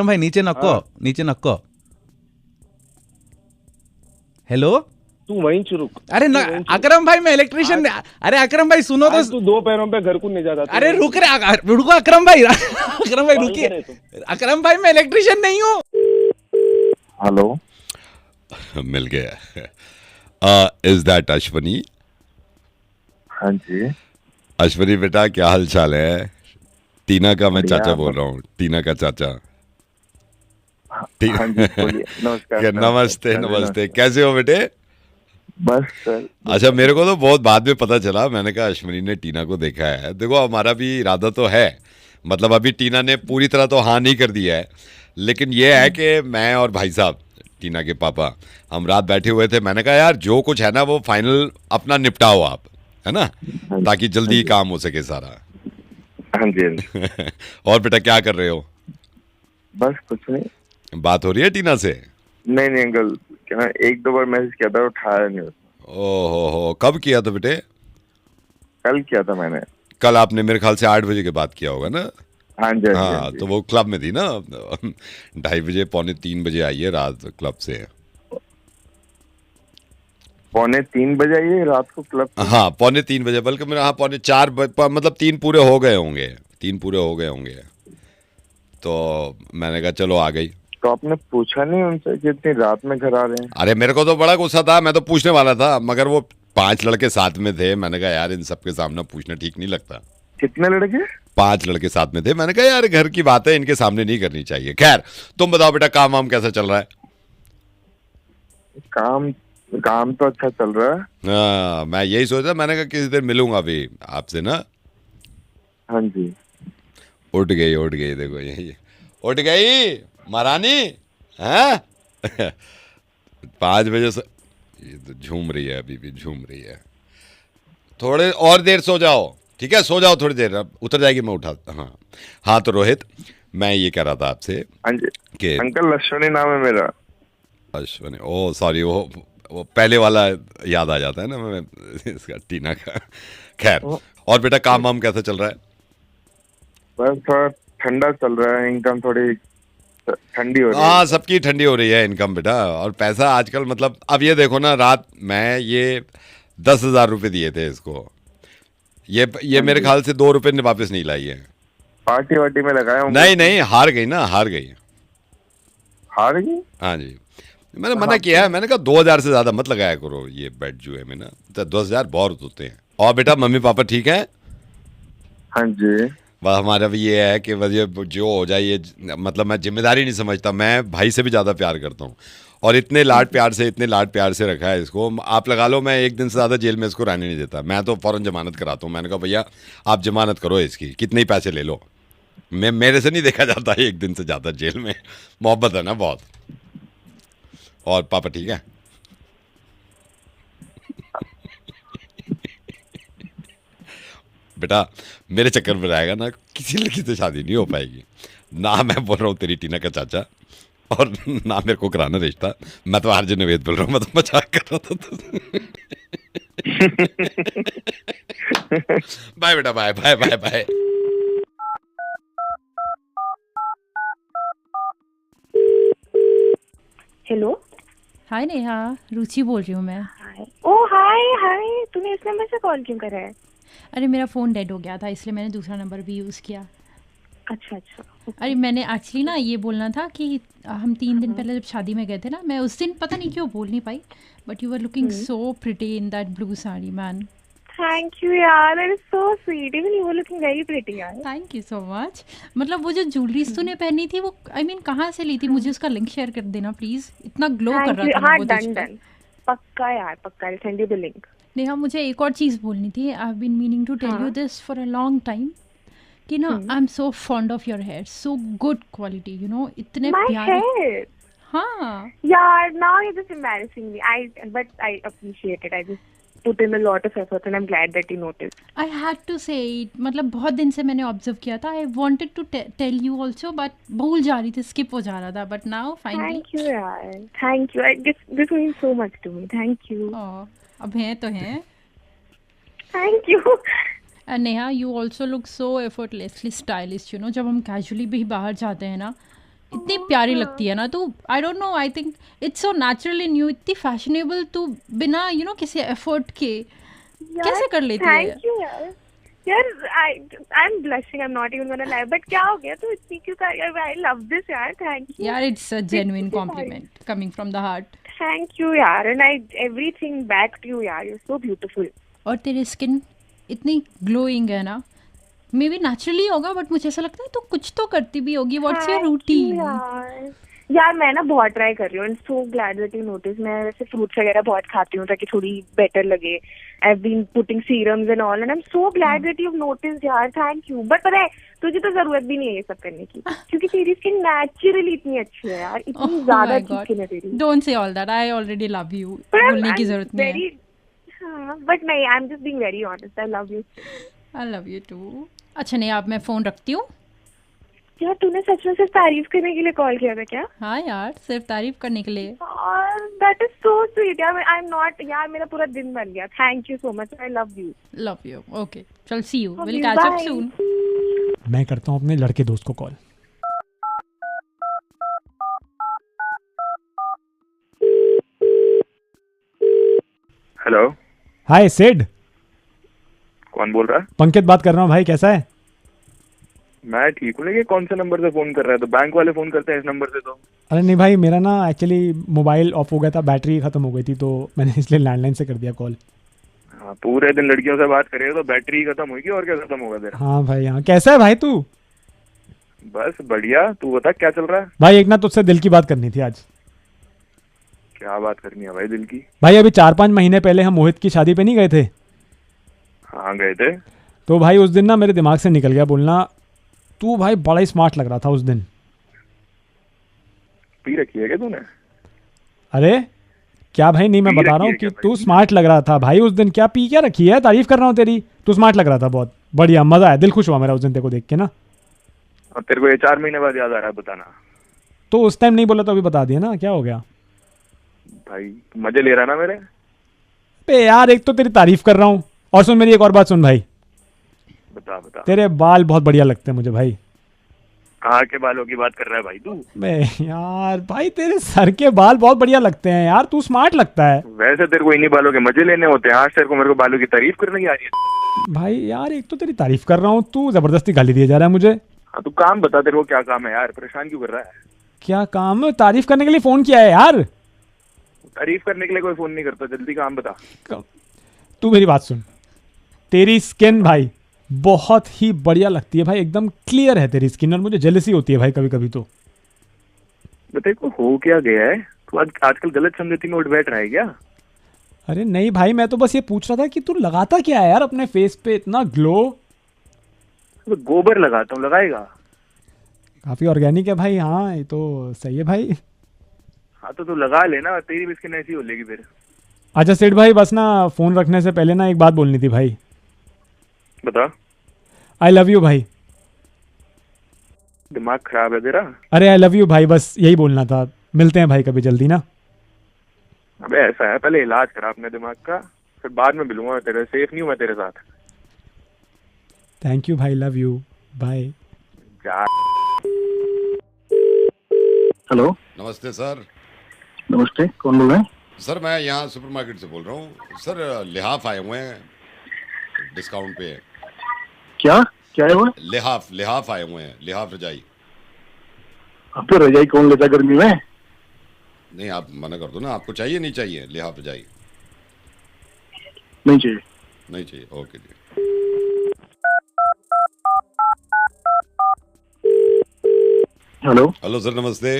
भाई, नीचे नक्को। हेलो,
तू वहीं चुरुक।
अरे अकरम भाई, मैं इलेक्ट्रिशियन। अरे अकरम भाई सुनो तो,
तू 2 पैरों पे घर को नहीं जाता।
अरे रुको अकरम भाई, रुकिए। अकरम भाई, मैं इलेक्ट्रिशियन नहीं हूँ।
हेलो,
मिल गया। Is that Ashwani?
हाँ जी।
अश्वनी बेटा, क्या हाल चाल है?
टीना का मैं
बढ़िया,
चाचा बोल रहा हूँ, टीना का चाचा।
हाँ जी, बोलिए। नमस्कार।
नमस्ते नमस्ते, कैसे हो बेटे?
बस सर।
अच्छा, मेरे को तो बहुत बाद में पता चला, मैंने कहा अश्विनी ने टीना को देखा है। देखो हमारा भी इरादा तो है, मतलब अभी टीना ने पूरी तरह तो हाँ नहीं कर दिया है, लेकिन ये है कि मैं और भाई साहब टीना के पापा हम रात बैठे हुए थे। मैंने कहा यार जो कुछ है ना वो फाइनल अपना निपटाओ आप, है ना, ताकि जल्दी काम हो सके सारा।
हाँ जी।
और बेटा क्या कर रहे हो?
बस कुछ नहीं।
बात हो रही है टीना से?
नहीं अंकल, क्या 1-2 बार मैसेज किया था, उठाया नहीं उसने।
ओहो, कब किया था बेटे?
कल किया था मैंने।
कल आपने मेरे ख्याल से 8 बजे के बाद किया होगा ना?
हाँ जी।
हाँ, तो वो क्लब में थी ना, 2:30 बजे 2:45 बजे आई है रात क्लब से।
2:45 बजे आई है रात को क्लब?
हाँ 3:45 बजे, बल्कि मेरा हाँ 3:45, मतलब 3 पूरे हो गए होंगे, 3 पूरे हो गए होंगे। तो मैंने कहा चलो आ गई।
तो आपने पूछा नहीं उनसे कि इतनी रात में घर आ रहे हैं?
अरे मेरे को तो बड़ा गुस्सा था, मैं तो पूछने वाला था, मगर वो 5 लड़के साथ में थे। मैंने कहा यार इन सबके सामने पूछना ठीक नहीं लगता।
कितने लड़के?
5 लड़के साथ में थे। मैंने कहा यार घर की बात है, इनके सामने नहीं करनी चाहिए। खैर तुम बताओ बेटा, काम वाम कैसा चल रहा है?
काम तो अच्छा चल रहा है।
हाँ, मैं यही सोच रहा, मैंने कहा किसी दिन मिलूंगा अभी आपसे ना।
हाँ जी।
उठ गई देखो, यही उठ गई महारानी है। 5 बजे से ये तो झूम रही है, अभी भी झूम रही है। थोड़े और देर सो जाओ, ठीक है, सो जाओ थोड़ी देर, अब उतर जाएगी, मैं उठा। हाँ तो रोहित, मैं ये कह रहा था आपसे।
हाँ जी।
कि
अंकल अश्विनी नाम है मेरा।
अश्विनी, ओ सॉरी, वो पहले वाला याद आ जाता है ना मैं इसका, टीना का। खैर, और बेटा काम वाम कैसा चल रहा है?
बस थोड़ा ठंडा चल रहा है, इनकम थोड़ी ठंडी हो रही है।
हाँ, सबकी ठंडी हो रही है इनकम बेटा, और पैसा आजकल, मतलब अब ये देखो ना, रात मैं ये 10,000 रुपये दिए थे इसको, ये मेरे ख्याल से 2 रुपये ने वापस नहीं लाई है।
पार्टी वार्टी में लगाया हूँ?
नहीं, हार गई ना, हार गई। हाँ जी, मैंने मना किया है, मैंने कहा 2,000 से ज्यादा मत लगाया करो ये बेट जुए में ना, तो 10,000 बहुत होते हैं। और बेटा मम्मी पापा ठीक है?
हाँ जी।
वह हमारा भी ये है कि वजह जो हो जाए, ये मतलब मैं जिम्मेदारी नहीं समझता, मैं भाई से भी ज़्यादा प्यार करता हूँ, और इतने लाड प्यार से रखा है इसको। आप लगा लो, मैं 1 दिन से ज़्यादा जेल में इसको रहने नहीं देता, मैं तो फ़ौरन जमानत कराता हूँ। मैंने कहा भैया आप जमानत करो इसकी, कितने ही पैसे ले लो, मेरे से नहीं देखा जाता 1 दिन से ज़्यादा जेल में। मोहब्बत है ना बहुत। और पापा ठीक है? बेटा मेरे चक्कर में रहेगा ना, किसी लड़की से शादी नहीं हो पाएगी ना। मैं बोल रहा हूँ तेरी टीना का चाचा, और ना मेरे को कराना रिश्ता। मैं तो आरजे नवेद बोल रहा हूँ, मैं तो मजाक कर रहा था। बाय बेटा, bye bye bye bye.
Hello,
hi Neha, Ruchi बोल रही हूँ मैं।
हाय, तूने इस नंबर से कॉल क्यों करा है?
अरे मेरा फ़ोन डेड हो गया था, इसलिए मैंने दूसरा नंबर भी यूज़ किया।
अच्छा।
अरे मैंने एक्चुअली ना ये बोलना था कि हम 3 दिन पहले जब शादी में गए थे ना, मैं उस दिन पता नहीं क्यों बोल नहीं पाई, but you are looking so pretty in that blue sari man.
Thank you यार, that is so sweet, even you were looking very pretty यार।
Thank you so much. मतलब वो जो ज्वेलरीज तूने पहनी थी वो कहाँ से ली थी? मुझे उसका लिंक शेयर कर देना प्लीज, इतना ग्लो कर रहा था
हाँ,
वो
डन, पक्का यार, पक्का, I send you the link.
Neha मुझे एक और चीज़ बोलनी थी। I have been meaning to tell you this for a long time कि ना I am so fond of your hair, so good quality, you know, इतने प्यारे। हाँ
यार, now you just embarrassing me, but I appreciate it, I just put in a lot of effort and I'm glad that you noticed.
I had to say it, मतलब बहुत दिन से मैंने ऑब्जर्व किया था। I wanted to tell you also, but भूल जा रही थी, skip हो जा रहा था, but now finally.
Thank you यार, thank you. This means so much to me. Thank you.
अब हैं तो हैं। Thank
you.
And Neha, you also look so effortlessly stylish, you know, जब हम casually भी बाहर जाते हैं ना, इतनी प्यारी लगती है ना तू। I don't know, I think it's so natural in you, इतनी फैशनेबल तू, बिना यू नो किसी एफर्ट के कैसे कर लेती है?
थैंक यू यार, I am blushing, I am not even gonna lie, but क्या हो गया तू इतनी क्यों कर? आई लव दिस यार, थैंक यू
यार, it's a genuine compliment coming from the heart.
Thank you यार, and I everything back to you यार, यू आर सो ब्यूटीफुल।
और तेरी स्किन इतनी ग्लोइंग है ना, मे बी नेचुरली होगा, बट मुझे ऐसा लगता है तो कुछ तो करती भी होगी. What's your routine?
यार मैं ना बहुत ट्राई कर रही हूँ. सो ग्लैड दैट यू नोटिस. मैं वैसे फ्रूट्स वगैरह बहुत खाती हूँ ताकि थोड़ी बेटर लगे. I have been putting serums and all and I am so glad that you have noticed यार. Thank you. बट पता है तुझे तो जरूरत भी नहीं है ये सब करने की, क्योंकि तेरी स्किन नेचुरली इतनी अच्छी है यार. इतनी ज्यादा अच्छी स्किन है तेरी.
Don't say all that. I already love you. बोलने की जरूरत नहीं है.
बट नहीं, I am just being very honest. I love you.
I love you too. अच्छा नहीं, अब मैं फोन रखती हूँ.
यार तूने सच में सिर्फ तारीफ करने के लिए कॉल किया था क्या?
हाँ यार, सिर्फ तारीफ करने के लिए.
दैट इज सो स्वीट यार. आई एम नॉट यार, मेरा पूरा दिन बन गया. Thank you so much. I love you.
Love you. Okay चल, see you. Will catch up soon.
मैं करता हूँ अपने लड़के दोस्त को कॉल.
हेलो.
हाय सिड.
कौन बोल रहा है?
पंकज बात कर रहा हूँ भाई, कैसा है?
मैं ठीक हूँ, लेकिन कौन से नंबर से फोन कर रहा है? तो बैंक वाले फोन करते हैं इस नंबर से तो.
अरे नहीं भाई, मेरा ना एक्चुअली मोबाइल ऑफ हो गया था, बैटरी खत्म हो गई थी, तो मैंने इसलिए लैंडलाइन से कर दिया कॉल.
हाँ, पूरे दिन लड़कियों से बात करेगा तो बैटरी खत्म होगी और क्या खत्म होगा तेरा?
हाँ भाई हाँ. कैसा है भाई तू?
बस बढ़िया. तू बता क्या चल रहा है?
भाई एक ना तुझसे दिल की बात करनी थी आज.
क्या बात करनी है भाई दिल की?
भाई अभी 4-5 महीने पहले हम मोहित की शादी पे नहीं गए थे?
हाँ गए थे.
तो भाई उस दिन ना मेरे दिमाग से निकल गया बोलना. तू भाई बड़ा ही स्मार्ट लग रहा था उस दिन.
पी रखी है क्या तूने?
अरे क्या भाई, नहीं मैं बता रहा हूँ कि तू स्मार्ट लग रहा था भाई उस दिन. क्या पी क्या रखी है? तारीफ कर रहा हूँ तेरी. तू स्मार्ट लग रहा था, बहुत बढ़िया, मजा आया, दिल खुश हुआ मेरा उस दिन तेरे को देख के ना.
और तेरे को ये 4 महीने बाद याद आ रहा है बताना?
तो उस टाइम नहीं बोला तो अभी बता दिया ना, क्या हो गया
भाई? मजे ले रहा ना मेरे
पे यार? एक तो तेरी तारीफ कर रहा हूँ, और सुन मेरी एक और बात सुन भाई.
बता.
तेरे बाल बहुत बढ़िया लगते हैं मुझे भाई.
कहाँ के बालों की बात कर रहा है भाई तू?
मैं यार भाई तेरे सर के बाल बहुत बढ़िया लगते हैं यार. तू स्मार्ट लगता है.
वैसे तेरे को इन्हीं बालों के मजे लेने होते हैं. आज तेरे को मेरे को बालों की तारीफ करने की आ रही है
भाई. यार एक तो तेरी तारीफ कर रहा हूँ, तू जबरदस्ती गाली दिया जा रहा है मुझे.
हाँ तू काम बता, तेरे को क्या काम है यार? परेशान क्यों कर रहा है?
क्या काम है? तारीफ करने के लिए फोन किया है यार.
तारीफ करने के लिए कोई फोन नहीं करता. जल्दी काम बता.
तू मेरी बात सुन. तेरी स्किन भाई बहुत ही बढ़िया लगती है भाई, एकदम क्लियर है तेरी स्किन, और मुझे जेलसी होती है भाई कभी कभी. तो
तेरे को हो क्या गया है? तू आजकल गलत संगति में उठ बैठ रहा है क्या?
अरे नहीं भाई, मैं तो बस ये पूछ रहा था कि तू लगाता क्या है यार अपने फेस पे इतना ग्लो?
तो गोबर लगाता हूँ. लगाएगा?
काफी ऑर्गेनिक है भाई. हाँ ये तो सही है भाई.
हाँ तो तू लगा लेना, तेरी भी स्किन ऐसी हो लेगी फिर.
अच्छा सेठ भाई, बस ना फोन रखने से पहले ना एक बात बोलनी थी भाई.
बता.
आई लव यू भाई.
दिमाग खराब है तेरा?
अरे आई लव यू भाई, बस यही बोलना था. मिलते हैं भाई कभी जल्दी ना.
अबे ऐसा है, पहले इलाज करा अपने दिमाग का, फिर बाद में मिलूंगा तेरे. सेफ नहीं हूँ मैं तेरे साथ.
थैंक यू भाई, लव यू, बाय.
हेलो. नमस्ते सर.
नमस्ते, कौन बोल रहे हैं?
सर मैं यहाँ सुपरमार्केट से बोल रहा हूँ सर. लिहाफ आए हुए हैं डिस्काउंट पे.
क्या क्या है वो?
लिहाफ आए हुए हैं. लिहाफ रजाई.
अब तो रजाई कौन लेता गर्मी में?
नहीं आप मना कर दो ना. आपको चाहिए नहीं चाहिए लिहाफ रजाई?
नहीं चाहिए.
नहीं चाहिए. ओके जी.
हेलो.
हेलो सर, नमस्ते.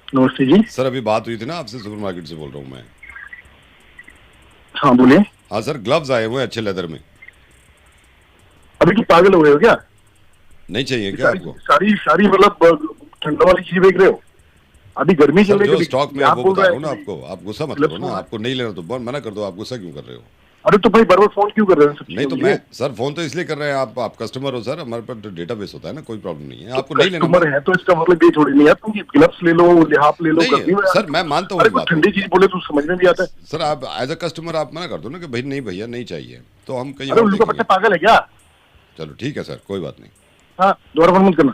नमस्ते जी.
सर अभी बात हुई थी ना आपसे, सुपरमार्केट से बोल रहा हूँ मैं.
हाँ बोलिए.
हाँ सर, ग्लव्स आए हुए हैं अच्छे लेदर में.
अभी तो पागल हो गए हो क्या?
नहीं चाहिए क्या आपको?
सारी मतलब ठंडा वाली चीज बेच रहे हो? अभी गर्मी चल रही है.
स्टॉक में वो बता रहा हूँ ना आपको. आप गुस्सा मत करो ना. आपको नहीं लेना तो मना कर दो. आप गुस्सा क्यों कर रहे हो?
अरे तो भाई बार बार फोन क्यों कर रहे हो?
नहीं तो मैं सर फोन तो इसलिए कर रहे हैं, आप कस्टमर हो सर. हमारे पास डेटाबेस होता है ना, कोई प्रॉब्लम नहीं है. आपको नहीं लेना
कस्टमर है तो इसका मतलब ये थोड़ी नहीं है तुम ग्लव्स ले लो, लिहाफ ले लो.
सर मैं मानता हूँ
ठंडी चीज बोले तो समझ में भी आता है.
सर आप एज अ कस्टमर आप मना कर दो ना कि भाई नहीं भैया नहीं चाहिए, तो हम कहीं.
अरे उल्लू का बच्चा पागल है क्या?
चलो ठीक है सर, कोई बात नहीं.
हाँ दोबारा फोन मत करना.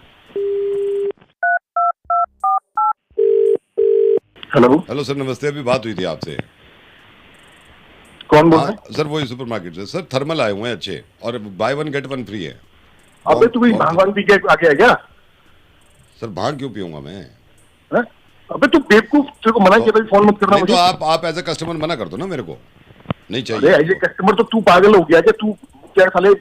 हेलो सर, नमस्ते. अभी बात हुई थी आपसे.
कौन बोल रहा है?
सर वही सुपरमार्केट से सर. थर्मल आए हुए हैं अच्छे, और बाय 1 गेट 1 फ्री है.
अबे तू भांग पी के आगे है क्या?
सर भांग क्यों पीऊंगा मैं?
अबे तू बेवकूफ, तेरे को मना किया था फोन मत करना.
तो आप एज अ कस्टमर मना कर दो ना मेरे को. नहीं चाहिए.
अरे एज ए कस्टमर तो तू पागल हो गया क्या? तू क्या साले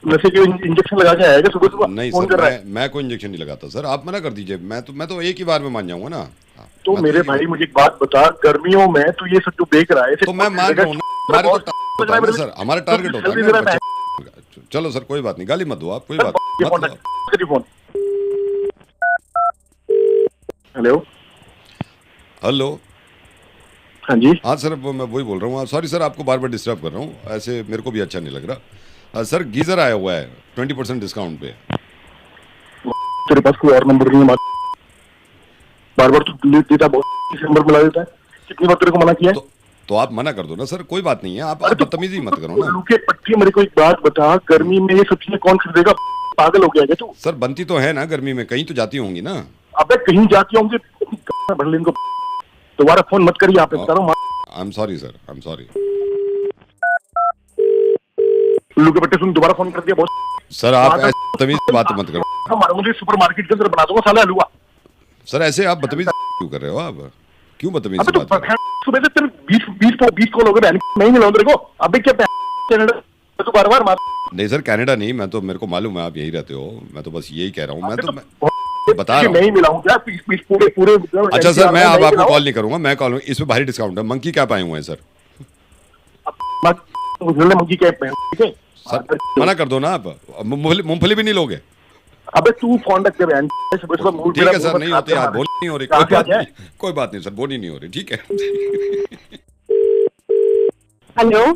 नशे के इंजेक्शन लगा के आएगा सुबह सुबह
नहीं
फोन
सर,
कर रहा है।
मैं कोई इंजेक्शन नहीं लगाता सर, आप मना कर दीजिए। मैं तो एक ही बार में मान जाऊंगा ना।
तो मेरे भाई मुझे एक बात बता, गर्मियों में तो ये सब जो बेच रहा है
तो मैं मान रहा हूँ, हमारे तो टारगेट होता है ना सर, हमारा टारगेट होता है ना। चलो सर कोई बात नहीं, गाली मत दो आप, कोई बात मत दो।
हेलो
हेलो,
हाँ जी,
हाँ सर मैं वही बोल रहा हूँ। सॉरी सर, आपको बार बार डिस्टर्ब कर रहा हूँ, ऐसे मेरे को भी अच्छा नहीं लग रहा। सर गीजर आया हुआ है 20% डिस्काउंट पे।
तेरे पास कोई और नंबर नहीं है, बार बार तू देता, बहुत नंबर मिला देता है। कितनी बार तेरे को मना किया है?
तो आप मना कर दो ना सर, कोई बात नहीं है, आप बदतमीजी मत करो ना।
लूके पट्टी, मेरे को एक बात बता, गर्मी में ये सब चीजें कौन खरीदेगा? पागल हो गया क्या तू?
सर बनती तो है ना गर्मी में, कहीं तो जाती होंगी ना।
अबे कहीं जाती होंगी, भर ले इनको। दोबारा फोन मत करिए, आप बता रहा हूँ।
I am sorry sir, I am sorry.
उल्लू के पट्टे, सुन, दोबारा फोन कर दिया बहुत।
सर आप बदतमीज से बात मत करो।
मुझे सुपर मार्केट के अंदर बना दूंगा साला हलवा।
सर ऐसे आप बदतमीज क्यों कर रहे हो? आप क्यों बदतमीज से बात कर रहे हो?
सुबह से तेरे 20 कॉल हो गए, नहीं मिला तेरे को। अबे क्या तू बार बार मार।
नहीं सर, कनाडा नहीं, मैं तो, मेरे को मालूम है आप यही रहते हो, मैं तो बस यही कह रहा हूँ। मैं तो बता रहा हूँ
नहीं मिला हूँ क्या? पूरे
अच्छा सर, मैं अब आपको कॉल नहीं करूंगा, मैं कॉल, इसमें भारी डिस्काउंट है। मंकी कैप आए हुए हैं सर।
मंकी कैप है
सर, मना कर दो ना आप, मूंगफली भी नहीं लोगे?
अबे तू फोन रख के बहन।
ठीक है सर, नहीं होती यार, बोली नहीं हो रही, कोई बात नहीं सर, बोली नहीं हो रही, ठीक है।
हेलो,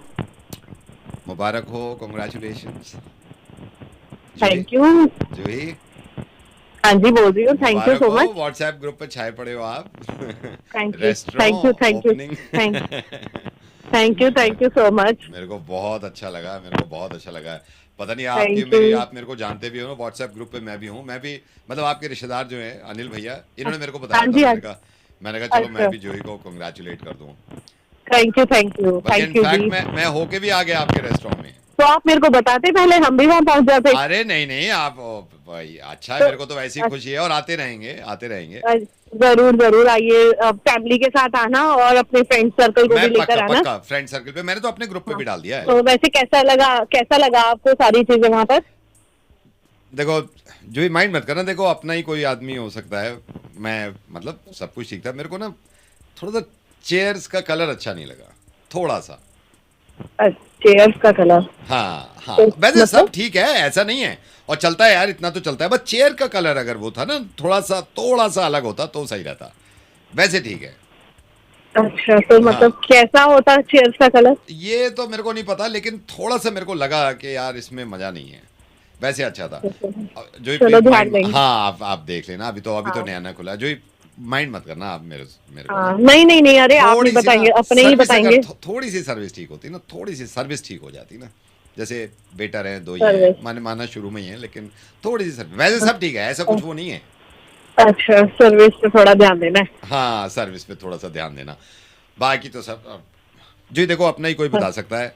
मुबारक हो, कांग्रेचुलेशंस।
Thank you.
जूही,
हाँ जी बोल रही हूँ, thank you so much.
WhatsApp group पे छाए पड़े हो आप।
Thank you so much.
मेरे को बहुत अच्छा लगा, मेरे को बहुत अच्छा लगा। पता नहीं आप मेरे को जानते भी हो ना, व्हाट्सएप ग्रुप पे मैं भी हूँ, मैं भी मतलब आपके रिश्तेदार जो हैं अनिल भैया, इन्होंने मेरे को बताया था, मैंने कहा चलो मैं भी जूही को कांग्रेचुलेट कर दूँ।
थैंक यू जी।
मैं होके भी आ गया आपके रेस्टोरेंट में।
तो आप मेरे को बताते पहले, हम भी वहाँ पहुँच जाते।
अरे नहीं आप भाई, अच्छा है, मेरे को तो वैसी खुशी है, और आते रहेंगे।
जरूर आइए, फैमिली के साथ आना और अपने फ्रेंड सर्कल को भी लेकर आना।
पक्का फ्रेंड सर्कल पे, मैंने तो अपने ग्रुप पे भी डाल दिया है।
तो वैसे कैसा लगा आपको सारी चीजें वहाँ पर?
देखो जो भी माइंड मत करना, देखो अपना ही कोई आदमी हो सकता है, मैं मतलब सब कुछ ठीक था, मेरे को ना थोड़ा सा चेयर्स का कलर अच्छा नहीं लगा, थोड़ा सा
चेयर्स का कलर।
हाँ वैसे सब ठीक है, ऐसा नहीं है, और चलता है यार, इतना तो चलता है, बस चेयर का कलर अगर वो था ना थोड़ा सा अलग होता तो सही रहता, वैसे ठीक है।
अच्छा, तो मतलब कैसा होता चेयर्स का कलर?
ये तो मेरे को नहीं पता, लेकिन थोड़ा सा मेरे को लगा कि यार इसमें मजा नहीं है, वैसे अच्छा था। जो हाँ आप देख लेना, अभी तो नया खुला, जो माइंड मत करना आप मेरे को।
नहीं, अरे आप नहीं बताएंगे, अपने ही बताएंगे।
थोड़ी सी सर्विस ठीक होती ना, थोड़ी सी सर्विस ठीक हो जाती ना, जैसे बेटर है, दो ही है, माना शुरू में ही है, लेकिन थोड़ी सी सर्विस, वैसे सब ठीक है, ऐसा कुछ वो नहीं है।
अच्छा, सर्विस पे थोड़ा ध्यान देना है।
हाँ, सर्विस पे थोड़ा सा ध्यान देना, बाकी तो सब जी देखो अपना ही कोई बता सकता है।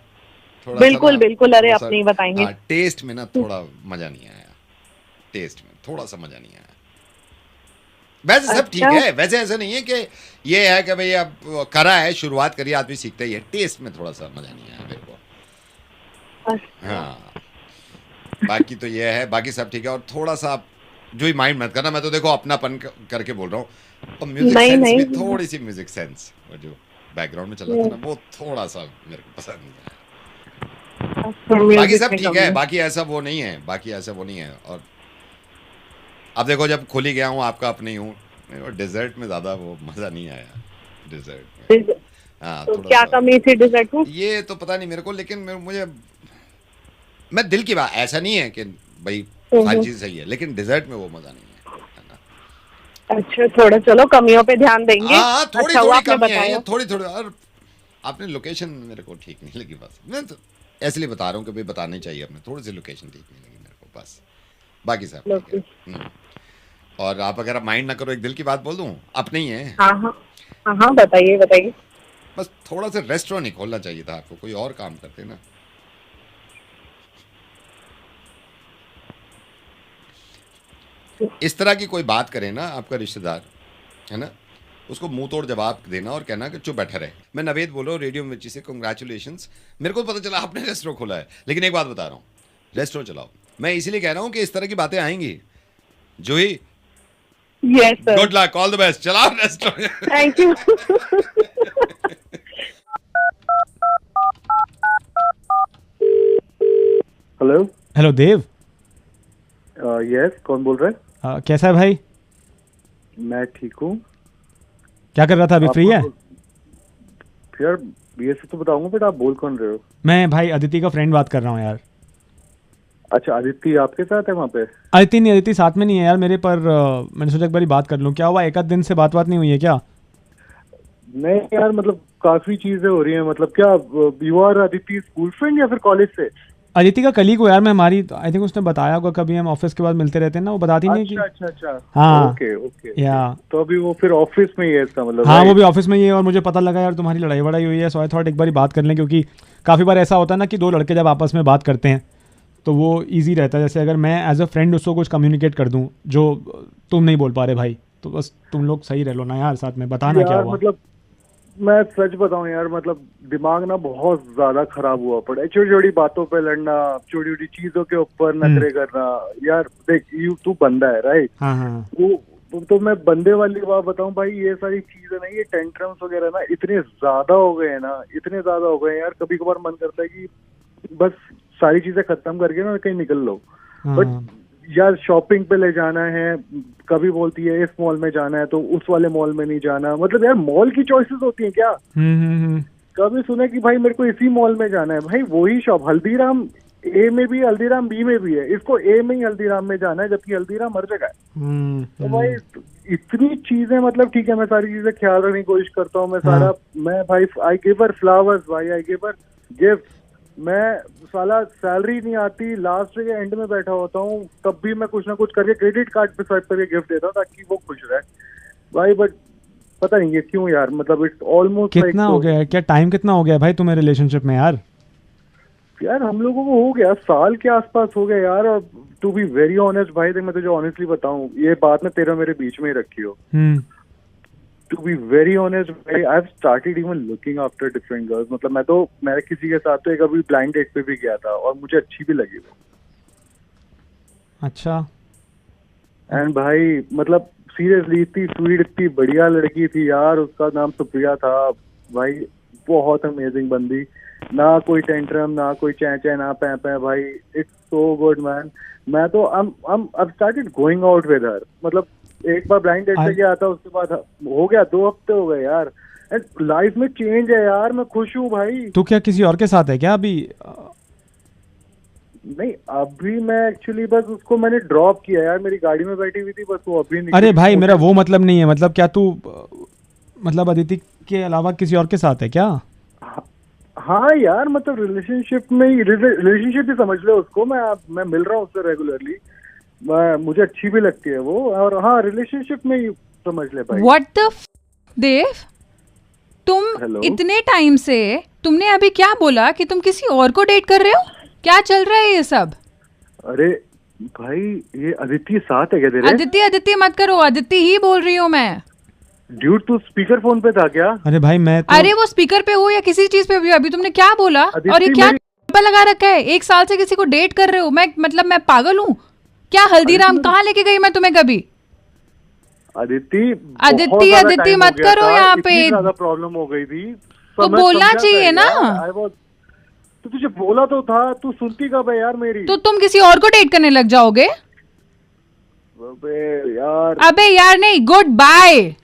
बिल्कुल, अरे अपने ही बताएंगे।
टेस्ट में ना थोड़ा मजा नहीं आया, टेस्ट में थोड़ा सा मजा नहीं आया, वैसे सब ठीक है, वैसे ऐसा नहीं है कि ये है कि भाई अब करा है, शुरुआत करी, आदमी सीखता ही है, टेस्ट में थोड़ा सा मजा नहीं आया मेरे को। हाँ बाकी तो ये है, बाकी सब ठीक है, और थोड़ा सा आप जो ही माइंड मत करना, मैं तो देखो अपनापन करके बोल रहा हूँ, और म्यूजिक सेंस भी, थोड़ी सी म्यूजिक सेंस जो बैकग्राउंड में चल रहा था ना, वो थोड़ा सा मेरे को पसंद नहीं आया। बाकी सब ठीक है, बाकी ऐसा वो नहीं है, और अब देखो जब खुल ही गया हूँ, आपका अपने ही हूँ, डेजर्ट में ज्यादा वो मजा नहीं आया, डेजर्ट में। हाँ,
तो क्या कमी थी डेजर्ट में?
ये तो पता नहीं मेरे को, लेकिन मुझे मैं दिल की बात, ऐसा नहीं है कि भाई सारी चीज सही है, लेकिन डेजर्ट में वो मजा नहीं है।
अच्छा, थोड़ा चलो कमियों पे ध्यान देंगे।
हाँ, थोड़ी कमी है, थोड़ी, और आपने लोकेशन मेरे को ठीक नहीं लगी, बस मैं तो इसलिए बता रहा हूँ कि भाई बतानी चाहिए अपने, थोड़ी सी लोकेशन ठीक नहीं लगी मेरे को, बस बाकी सब ठीक है। और आप अगर माइंड ना करो, एक दिल की बात बोल दूं, अपने ही है।
हाँ, बताइए।
बस थोड़ा सा रेस्टोरेंट नहीं खोलना चाहिए था आपको, कोई और काम करते ना। इस तरह की कोई बात करे ना आपका रिश्तेदार, है ना, उसको मुंह तोड़ जवाब देना और कहना कि चुप बैठा रहे। मैं नवेद बोल रहा हूँ रेडियो मिर्ची से, कांग्रेचुलेशंस। मेरे को पता चला आपने रेस्टोरेंट खोला है, लेकिन एक बात बता रहा हूँ, रेस्टोरेंट चलाओ। मैं इसीलिए कह रहा हूँ कि इस तरह की बातें आएंगी। Juhi,
yes sir,
good luck, all the best, चलाओ restaurant.
Thank you.
Hello
hello Dev.
Yes, कौन बोल रहा है?
कैसा है भाई?
मैं ठीक हूँ।
क्या कर रहा था? अभी फ्री है?
यार ये सब तो बताऊंगा, बट आप बोल कौन रहे हो?
मैं भाई अदिति का फ्रेंड बात कर रहा हूँ यार।
अच्छा, आदित्य आपके साथ है वहाँ पे?
अदिति नहीं, अदिति साथ में नहीं है यार मेरे, पर मैंने सोचा एक बारी बात कर लूँ। क्या हुआ, एक आध दिन से बात नहीं हुई है क्या?
नहीं यार, मतलब काफी चीजें हो रही हैं। मतलब क्या you are Aditya school friend या फिर कॉलेज से?
अदिति का कलीग हो यार मैं, हमारी आई थिंक उसने बताया होगा, कभी हम ऑफिस के बाद मिलते रहते हैं ना, वो बताती नहीं कि।
अच्छा
हाँ
ओके ओके।
या
तो अभी वो फिर ऑफिस में ही है इसका मतलब?
हाँ वो भी ऑफिस में ही है, और मुझे पता लगा यार तुम्हारी लड़ाई वड़ाई हुई है, सो आई थॉट एक बारी बात कर लें, क्योंकि काफ़ी बार ऐसा होता है ना कि दो लड़के जब आपस में बात करते हैं तो वो ईजी रहता है। जैसे अगर मैं एज अ फ्रेंड उसको कुछ कम्युनिकेट कर दूँ जो तुम नहीं बोल पा रहे भाई, तो बस तुम लोग सही रह लो ना यार साथ में, बताना क्या हुआ।
मतलब मैं सच बताऊं यार, मतलब दिमाग ना बहुत ज्यादा खराब हुआ पड़ा है। छोटी छोटी बातों पे लड़ना, छोटी छोटी चीजों के ऊपर नखरे करना। यार देख, तू बंदा है राइट?
हाँ।
वो तो मैं बंदे वाली बात बताऊं भाई, ये सारी चीजें ना, ये टेंट्रम्स वगैरह ना इतने ज्यादा हो गए हैं ना, इतने ज्यादा हो गए हैं यार, कभी कभार मन करता है कि बस सारी चीजें खत्म करके ना कहीं निकल लो। बट यार शॉपिंग पे ले जाना है, कभी बोलती है इस मॉल में जाना है तो उस वाले मॉल में नहीं जाना। मतलब यार मॉल की चॉइसेस होती हैं क्या? कभी सुना कि भाई मेरे को इसी मॉल में जाना है, भाई वही शॉप हल्दीराम ए में भी, हल्दीराम बी में भी है, इसको ए में ही हल्दीराम में जाना है, जबकि हल्दीराम हर जगह है। तो भाई इतनी चीजें, मतलब ठीक है मैं सारी चीजें ख्याल रखने की कोशिश करता हूँ, मैं भाई आई गिव हर फ्लावर्स, भाई आई गिव हर गिफ्ट। मैं साला सैलरी नहीं आती, लास्ट के एंड में बैठा होता हूँ, तब भी मैं कुछ ना कुछ करके क्रेडिट कार्ड पे स्वाइप करके गिफ्ट देता हूँ ताकि वो खुश रहे भाई। बट पता नहीं ये क्यों यार, मतलब इट्स ऑलमोस्ट
कितना हो गया है, क्या टाइम कितना हो गया भाई तुम्हें रिलेशनशिप में यार?
यार हम लोगों को हो गया साल के आसपास हो गया यार। और टू बी वेरी ऑनेस्ट भाई, देख मैं तुझे ऑनेस्टली बताऊं, ये बात में तेरा मेरे बीच में ही रखी हो। To be very honest, I've started even looking after different girls. मतलब मैं किसी के साथ तो एक अभी ब्लाइंड डेट पे भी गया था और मुझे अच्छी भी लगी वो।
अच्छा।
एंड भाई मतलब सीरियसली इतनी स्वीट, इतनी बढ़िया लड़की थी यार, उसका नाम सुप्रिया था भाई, बहुत अमेजिंग बंदी, ना कोई टेंट्रम, ना कोई चै ना पै भाई, इट्स सो गुड मैन। मैं तो I've started going out with her। मतलब एक बार ब्लाइंड डेट पे गया था, उसके बाद हो गया 2 हफ्ते हो गए यार, एंड लाइफ में चेंज है यार, मैं खुश हूँ भाई।
तू क्या किसी और के साथ है क्या अभी?
नहीं अभी मैं एक्चुअली बस उसको मैंने ड्रॉप किया यार, मेरी गाड़ी में बैठी हुई थी, बस वो अभी नहीं।
अरे भाई मेरा वो मतलब नहीं है, मतलब क्या तू मतलब अदिति के अलावा किसी और के साथ है क्या?
हाँ यार, मतलब रिलेशनशिप ही समझ लो उसको। मैं मिल रहा हूँ उससे रेगुलरली, मुझे अच्छी भी लगती है वो, और हाँ रिलेशनशिप में ही समझ ले भाई।
What the देव, तुम इतने टाइम से तुमने अभी क्या बोला कि तुम किसी और को डेट कर रहे हो? क्या चल रहा है ये सब?
अरे भाई ये अदिति साथ है क्या तेरे?
अदिति मत करो, अदिति ही बोल रही हूँ मैं।
ड्यूड तू स्पीकर फोन पे था क्या?
अरे भाई मैं तो...
अरे वो स्पीकर पे हो या किसी चीज पे भी, अभी तुमने क्या बोला? और ये क्या लगा रखा है? 1 साल से किसी को डेट कर रहे हो? मैं पागल हूँ क्या? हल्दीराम कहाँ लेके गई मैं तुम्हें कभी? अदिति मत करो यहाँ पे,
ज्यादा प्रॉब्लम हो गई थी
तो बोलना चाहिए ना।
तो तुझे बोला तो था, तू सुनती कब है यार मेरी?
तो तुम किसी और को डेट करने लग जाओगे? अबे यार नहीं, गुड बाय।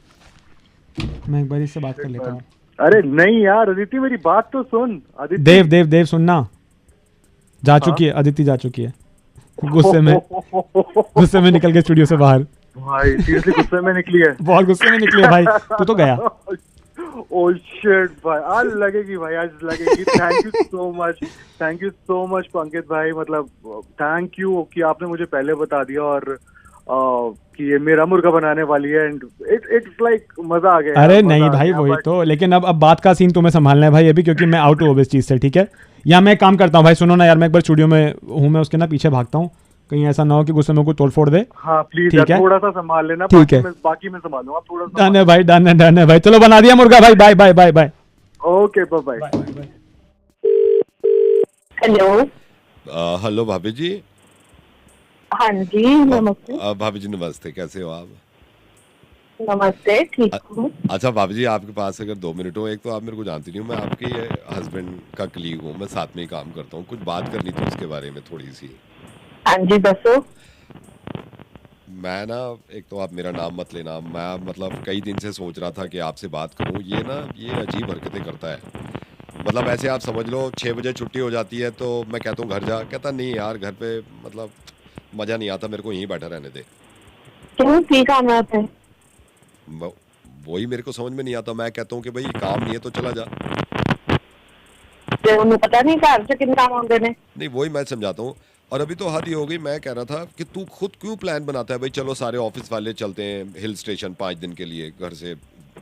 मैं एक बार इससे बात कर लेता हूँ।
अरे नहीं यार अदिति मेरी बात तो सुन।
देव सुनना, जा चुकी है अदिति, जा चुकी है गुस्से में निकल के स्टूडियो से बाहर।
भाई सीरियसली गुस्से में निकली है?
बहुत गुस्से में निकली है भाई, तू तो गया।
ओह शिट भाई, आज लगेगी भाई, आज लगेगी। थैंक यू सो मच पंकित भाई, मतलब थैंक यू कि आपने मुझे पहले बता दिया, और कि ये मेरा मुर्गा बनाने वाली है, एंड इट्स लाइक मजा आ गया।
अरे नहीं भाई वही तो, लेकिन अब बात का सीन तुम्हें संभालना है भाई अभी, क्योंकि मैं आउट हूँ इस चीज से, ठीक है? या मैं एक काम करता हूँ भाई, सुनो ना यार, मैं एक बार स्टूडियो में हूँ, मैं उसके ना पीछे भागता हूँ, कहीं ऐसा ना हो कि गुस्से में कोई तोड़ फोड़ दे।
हाँ प्लीज,
ठीक है?
थोड़ा सा संभाल लेना,
ठीक है?
बाकी मैं संभाल लूंगा, थोड़ा
डन है भाई, डन है भाई, चलो बना दिया मुर्गा भाई, bye bye bye bye.
Okay bye.
Hello
hello भाभी जी।
हाँ जी नमस्ते।
भाभी जी नमस्ते, कैसे हो आप?
नमस्ते, ठीक हूँ।
अच्छा भाभी जी, आपके पास अगर 2 मिनट हो, एक तो आप मेरे को जानती नहीं हो, मैं आपके हस्बैंड का कलीग हूँ, मैं साथ में ही काम करता हूँ, कुछ बात करनी थी उसके बारे में थोड़ी सी।
हाँ जी दसो।
मैं ना, एक तो आप मेरा नाम मत लेना, मैं मतलब कई दिन से सोच रहा था कि आपसे बात करूँ। ये अजीब हरकतें करता है। मतलब ऐसे आप समझ लो 6 बजे छुट्टी हो जाती है तो मैं कहता हूँ घर जा, कहता नहीं यार घर पे मतलब मजा नहीं आता, मेरे को यहीं बैठा रहने दे।
क्यों, की काम है?
वही मेरे को समझ में नहीं आता। मैं कहता हूँ कि भाई काम नहीं है तो चला जा।
पता नहीं घर से किन काम आते ने।
नहीं वही मैं समझाता हूँ। और अभी तो हद ही हो गई। मैं कह रहा था कि तू खुद क्यों प्लान बनाता है भाई, चलो सारे ऑफिस वाले चलते हैं हिल स्टेशन 5 दिन के लिए, घर से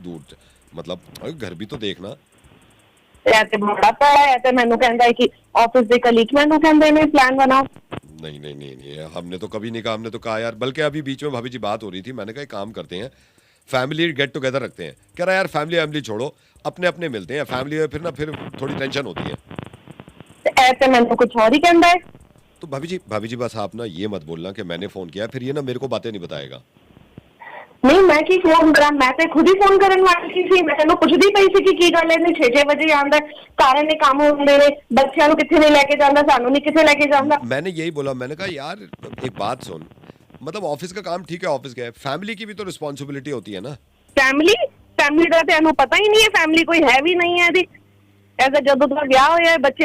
दूर, मतलब घर भी तो देखना। नहीं, हमने तो कभी नहीं कहा। हमने तो कहा यार, बल्कि अभी बीच में भाभी जी बात हो रही थी, मैंने कहा काम करते हैं फैमिली गेट टुगेदर रखते हैं। कह रहा यार फैमिली छोड़ो, अपने अपने मिलते हैं, फैमिली में फिर थोड़ी टेंशन होती है।
ऐसे मैंने कुछ और ही कहना है।
तो भाभी जी बस आप ना ये मत बोलना कि मैंने फोन किया, फिर ये ना मेरे को बातें नहीं बताएगा।
नहीं मैं की फोन करा, मैं तो खुद ही फोन करने वाली थी। मैं तेन पुछदी पई सी कि की गल है, 6 बजे आंदा, सारे ने काम होंदे ने, बच्चों को किथे नहीं लेके जांदा, सानू नहीं किथे लेके जांदा।
मैंने यही बोला, मैंने कहा यार एक बात सुन, मतलब ऑफिस का काम ठीक है, ऑफिस का है, फैमिली की भी तो रिस्पांसिबिलिटी होती है ना।
फैमिली का तेनू पता ही नहीं है, फैमिली कोई है भी नहीं है। ऐसा जदों तो ब्याह होया है, बच्चे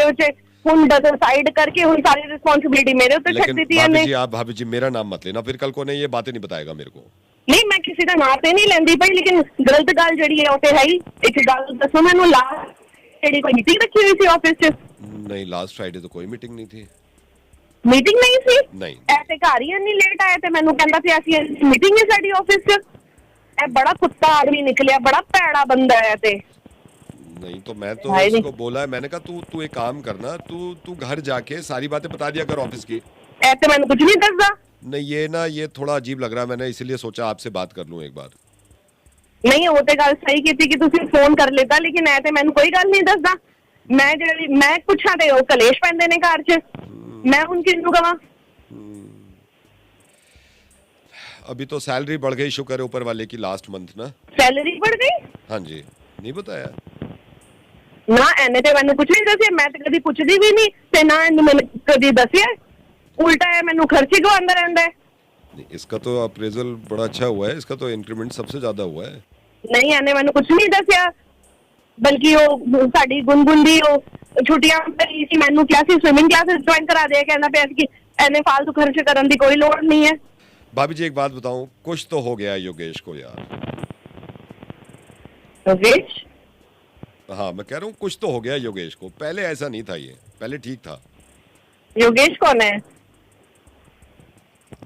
हुन डिसाइड करके हुन सारी रिस्पांसिबिलिटी मेरे ऊपर छक दी थी।
भाभी जी मेरा नाम मत लेना, फिर कल को नहीं ये बातें नहीं बताएगा मेरे को।
नहीं मैं किसी का नाम ते नहीं लेंदी पई, लेकिन गलत गल जड़ी है उते है ही। एक गल दसो मैनू, लास्ट जेडी कोई मीटिंग रखी हुई थी ऑफिस च?
नहीं लास्ट फ्राइडे तो कोई मीटिंग नहीं थी।
मीटिंग नहीं थी?
नहीं।
ऐसे घर ही इतनी लेट आया ते मैनू कहंदा सी ऐसी मीटिंग है साडी ऑफिस च। ए बड़ा कुत्ता आदमी निकलिया, बड़ा पैड़ा बंदा है ते।
नहीं तो मैं तो उसको बोला है, मैंने कहा तू एक काम करना, तू घर जाके सारी बातें बता दिया कर ऑफिस की।
ऐसे मैंने कुछ नहीं दसदा।
नहीं ये थोड़ा अजीब लग रहा है, मैंने इसलिए सोचा आपसे बात कर लूं एक बार।
नहीं वो तो गल सही की थी कि तुसी फोन कर लेता, लेकिन ऐसे मैंने कोई गल नहीं दसदा। मैं पूछा ते ओ कलेश पैंदे ने घर च, मैं हुन किन्नू कहां?
अभी तो सैलरी बढ़ गई, शुक्र है ऊपर वाले की, लास्ट मंथ ना
सैलरी बढ़ गई।
हाँ जी, नहीं बताया
ना, एने ते मैंने कुछ नहीं दसिया, मैं तो कभी पुछदी भी नहीं ते ना मैंने कभी दसिया। उल्टा है मैंनू खर्चे को अंदर रहंदा है।
इसका तो अप्रेजल बड़ा अच्छा हुआ है, इसका तो इंक्रीमेंट सबसे ज्यादा हुआ है।
नहीं एने मैंने कुछ नहीं दसिया, बल्कि वो साडी गुनगुन दी वो छुट्टियां पई सी, मैनू क्या सी स्विमिंग क्लासेस ज्वाइन करा दे, कहना पे कि एने फालतू खर्च करन दी कोई लोड़ नहीं है।
भाभी जी एक बात बताऊं, कुछ तो हो गया योगेश को यार।
योगेश?
हाँ मैं कह रहा हूँ कुछ तो हो गया योगेश को, पहले ऐसा नहीं था, ये पहले ठीक था।
योगेश कौन है?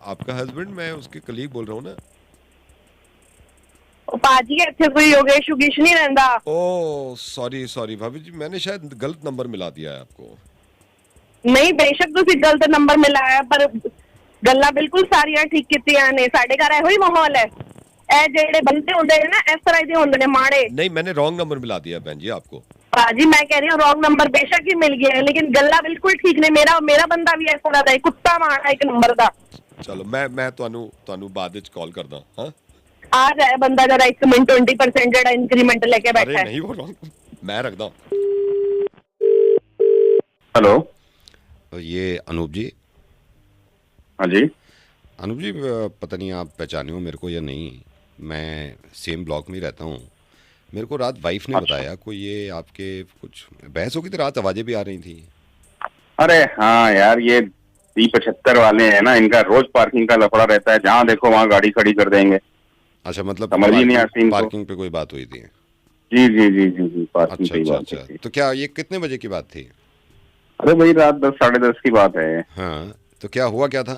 आपका हस्बैंड, मैं उसके कलीग बोल रहा हूँ ना।
पाजी ऐसे कोई योगेश योगेश नहीं रहंदा।
ओह सॉरी भाभी जी, मैंने शायद गलत नंबर मिला दिया है आपको।
नहीं बेशक तुसी गलत नंबर मिलाया, पर गल्ला बिल्कुल सारियां ठीक कीतियां ने। साडे घर एहो ही माहौल है, ए जेड़े बंदे होंदे ने ना इस तरह दे होंदे ने माड़े।
नहीं मैंने रॉन्ग नंबर मिला दिया बहन जी आपको।
पाजी मैं कह रही हूँ रॉन्ग नंबर बेशक ही मिल गया है, लेकिन गल्ला बिल्कुल ठीक ने। मेरा बंदा भी इस तरह दा कुत्ता माड़ा एक नंबर दा।
चलो मैं ਤੁਹਾਨੂੰ ਬਾਅਦ ਵਿੱਚ ਕਾਲ ਕਰਦਾ ਹਾਂ।
आ जाए बंदा जरा 1 मिनट 20% जेड़ा इंक्रीमेंट लेके बैठा है।
अरे नहीं वो रॉन्ग, मैं रखदा हूं।
हेलो
ये अनूप जी?
हाँ जी
अनूप जी, पता नहीं आप पहचाने हो मेरे को या नहीं, मैं सेम ब्लॉक में रहता हूँ। मेरे को रात वाइफ ने बताया कोई ये आपके कुछ बहस हो गई थी रात, आवाजें भी आ रही थी।
अरे हाँ यार, ये D75 वाले हैं ना, इनका रोज पार्किंग का लफड़ा रहता है, जहाँ देखो वहाँ गाड़ी खड़ी कर देंगे।
अच्छा मतलब
समझ ही नहीं आती इनको।
पार्किंग पे कोई बात हुई थी?
जी पार्किंग पे बात
थी। तो क्या ये कितने बजे की बात थी?
अरे भाई रात 10 साढ़े 10 की बात है।
हाँ तो क्या हुआ क्या था?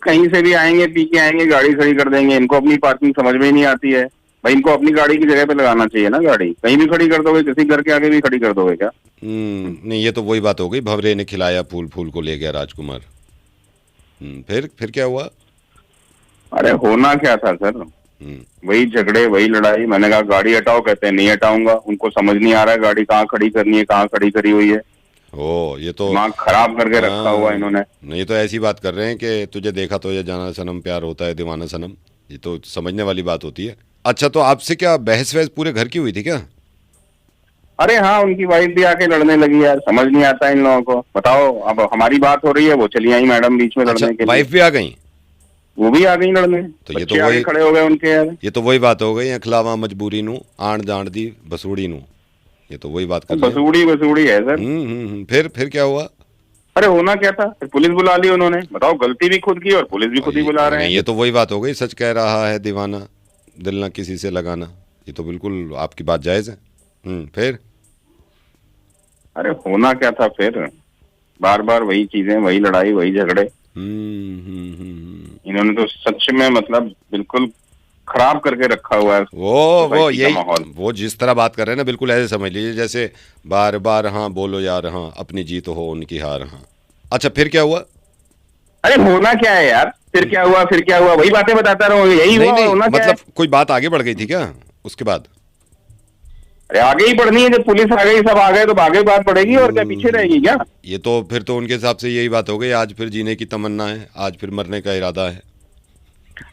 कहीं से भी आएंगे, पी के आएंगे, गाड़ी खड़ी कर देंगे। इनको अपनी पार्किंग समझ में ही नहीं आती है भाई। इनको अपनी गाड़ी की जगह पे लगाना चाहिए ना गाड़ी, कहीं भी खड़ी कर दोगे, किसी घर के आगे भी खड़ी कर दोगे क्या?
नहीं ये तो वही बात हो गई, भंवरे ने खिलाया फूल को ले गया राजकुमार। फिर क्या हुआ?
अरे होना क्या था सर, वही झगड़े वही लड़ाई। मैंने कहा गाड़ी हटाओ, कहते हैं नहीं हटाऊंगा। उनको समझ नहीं आ रहा है गाड़ी कहाँ खड़ी करनी है, कहाँ खड़ी करी हुई है।
ओ ये तो
दिमाग खराब करके रखा हुआ इन्होंने।
नहीं तो ऐसी बात कर रहे हैं कि तुझे देखा तो ये जाना सनम प्यार होता है दीवाना सनम, ये तो समझने वाली बात होती है। अच्छा तो आपसे क्या बहस वहस पूरे घर की हुई थी क्या?
अरे हाँ, उनकी वाइफ भी आके लड़ने लगी यार, समझ नहीं आता इन लोगों को। बताओ, अब हमारी बात हो रही है, वो चली आई मैडम बीच में लड़ने के लिए।
वाइफ भी आ गई?
वो भी आ गई लड़ने,
तो ये
बच्चे आगे खड़े हो गए उनके यार।
ये तो वही बात हो गई, खिलावा मजबूरी नू आण जान दी बसूड़ी नू, ये तो वही बात कर रहे हैं।
बसूड़ी है सर।
फिर क्या हुआ?
अरे होना क्या था, फिर पुलिस बुला ली उन्होंने। बताओ, गलती भी खुद की और पुलिस भी खुद ही बुला रहे हैं।
ये तो वही बात हो गई, सच कह रहा है दीवाना, दिल ना किसी से लगाना, ये तो बिल्कुल आपकी बात जायज है। फिर
अरे होना क्या था फिर, बार बार वही चीजें, वही लड़ाई, वही झगड़े। इन्होंने तो सच में मतलब बिल्कुल खराब करके रखा हुआ है
वो यही माहौल। वो जिस तरह बात कर रहे हैं ना, बिल्कुल ऐसे समझ लीजिए जैसे बार बार हाँ बोलो यार हाँ, अपनी जीत हो उनकी हार हाँ। अच्छा फिर क्या हुआ?
अरे होना क्या है यार, फिर क्या हुआ, फिर क्या हुआ, वही बातें बताता रहो, यही हुआ।
नहीं,
होना क्या
मतलब
है?
कोई बात आगे बढ़ गई थी क्या उसके बाद?
अरे आगे ही बढ़नी है, जब पुलिस आ गई, सब आ गए, तो आगे बात बढ़ेगी और क्या पीछे रहेगी क्या?
ये तो फिर तो उनके हिसाब से यही बात हो गई, आज फिर जीने की तमन्ना है, आज फिर मरने का इरादा है।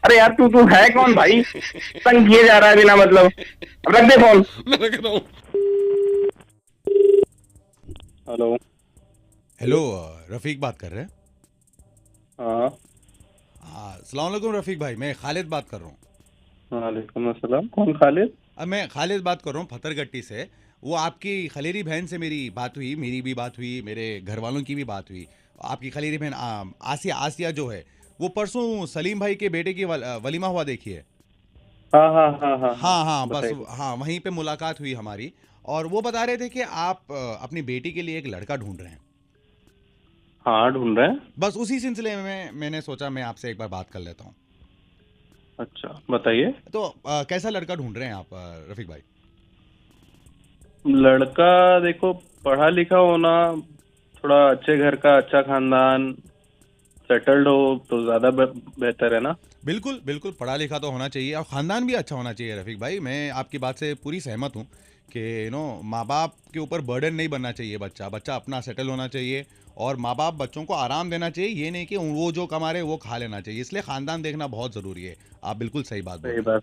अरे यार तू है कौन भाई, तंग किए जा रहा है बिना मतलब। अब रख दे फोन।
मैं रख रहा हूँ।
हेलो
हेलो, रफीक बात कर रहे हैं?
हाँ
अस्सलाम वालेकुम रफीक भाई, मैं खालिद बात कर रहा हूँ।
वालेकुम अस्सलाम। कौन खालिद?
अब मैं खालिद बात कर रहा हूँ फतरगट्टी से। वो आपकी खलेरी बहन से मेरी बात हुई, मेरी भी बात हुई, मेरे घर वालों की भी बात हुई। आपकी खलेरी बहन आसिया जो है, वो परसों सलीम भाई के बेटे की वलीमा हुआ देखिए। हाँ बस हाँ, वहीं पे मुलाकात हुई हमारी, और वो बता रहे थे कि आप अपनी बेटी के लिए एक लड़का ढूंढ रहे हैं।
हाँ ढूंढ रहे हैं।
बस उसी सिलसिले में मैंने सोचा मैं आपसे एक बार बात कर लेता हूँ।
अच्छा बताइए।
तो कैसा लड़का ढूंढ रहे हैं आप रफीक भाई?
लड़का देखो, पढ़ा लिखा होना, थोड़ा अच्छे घर का, अच्छा खानदान, सेटल्ड हो तो ज्यादा बेहतर है ना।
बिल्कुल बिल्कुल, पढ़ा लिखा तो होना चाहिए और ख़ानदान भी अच्छा होना चाहिए रफ़ीक भाई। मैं आपकी बात से पूरी सहमत हूँ कि माँ बाप के ऊपर बर्डन नहीं बनना चाहिए। बच्चा अपना सेटल होना चाहिए और माँ बाप बच्चों को आराम देना चाहिए, ये नहीं कि वो जो कमा रहे वो खा लेना चाहिए। इसलिए ख़ानदान देखना बहुत ज़रूरी है। आप बिल्कुल सही बात बोल रहे हैं।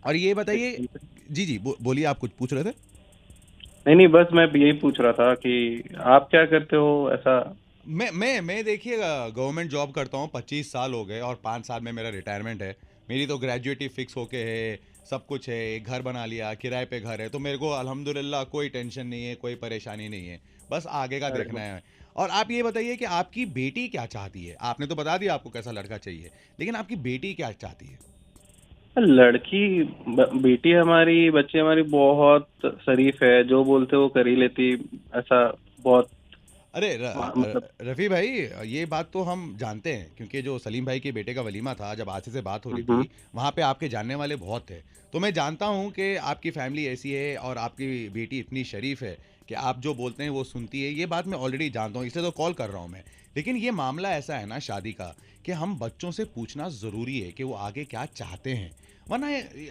और ये बताइए, जी बोलिए, आप कुछ पूछ रहे थे?
नहीं बस मैं यही पूछ रहा था कि आप क्या करते हो ऐसा।
मैं देखिए गवर्नमेंट जॉब करता हूँ, 25 साल हो गए और 5 साल में मेरा रिटायरमेंट है। मेरी तो ग्रेजुएटी फिक्स होके है, सब कुछ है, एक घर बना लिया, किराए पे घर है, तो मेरे को अल्हम्दुलिल्लाह कोई टेंशन नहीं है, कोई परेशानी नहीं है, बस आगे का देखना है। और आप ये बताइए कि आपकी बेटी क्या चाहती है? आपने तो बता दिया आपको कैसा लड़का चाहिए, लेकिन आपकी बेटी क्या चाहती है?
लड़की बेटी हमारी, बच्ची हमारी बहुत शरीफ है, जो बोलते वो कर ही लेती, ऐसा बहुत।
अरे रफ़ी भाई, ये बात तो हम जानते हैं, क्योंकि जो सलीम भाई के बेटे का वलीमा था, जब आसिफ से बात हो रही थी, वहाँ पे आपके जानने वाले बहुत थे। तो मैं जानता हूँ कि आपकी फैमिली ऐसी है और आपकी बेटी इतनी शरीफ है कि आप जो बोलते हैं वो सुनती है। ये बात मैं ऑलरेडी जानता हूँ, इसलिए तो कॉल कर रहा हूँ मैं। लेकिन ये मामला ऐसा है ना शादी का, कि हम बच्चों से पूछना ज़रूरी है कि वो आगे क्या चाहते हैं, वरना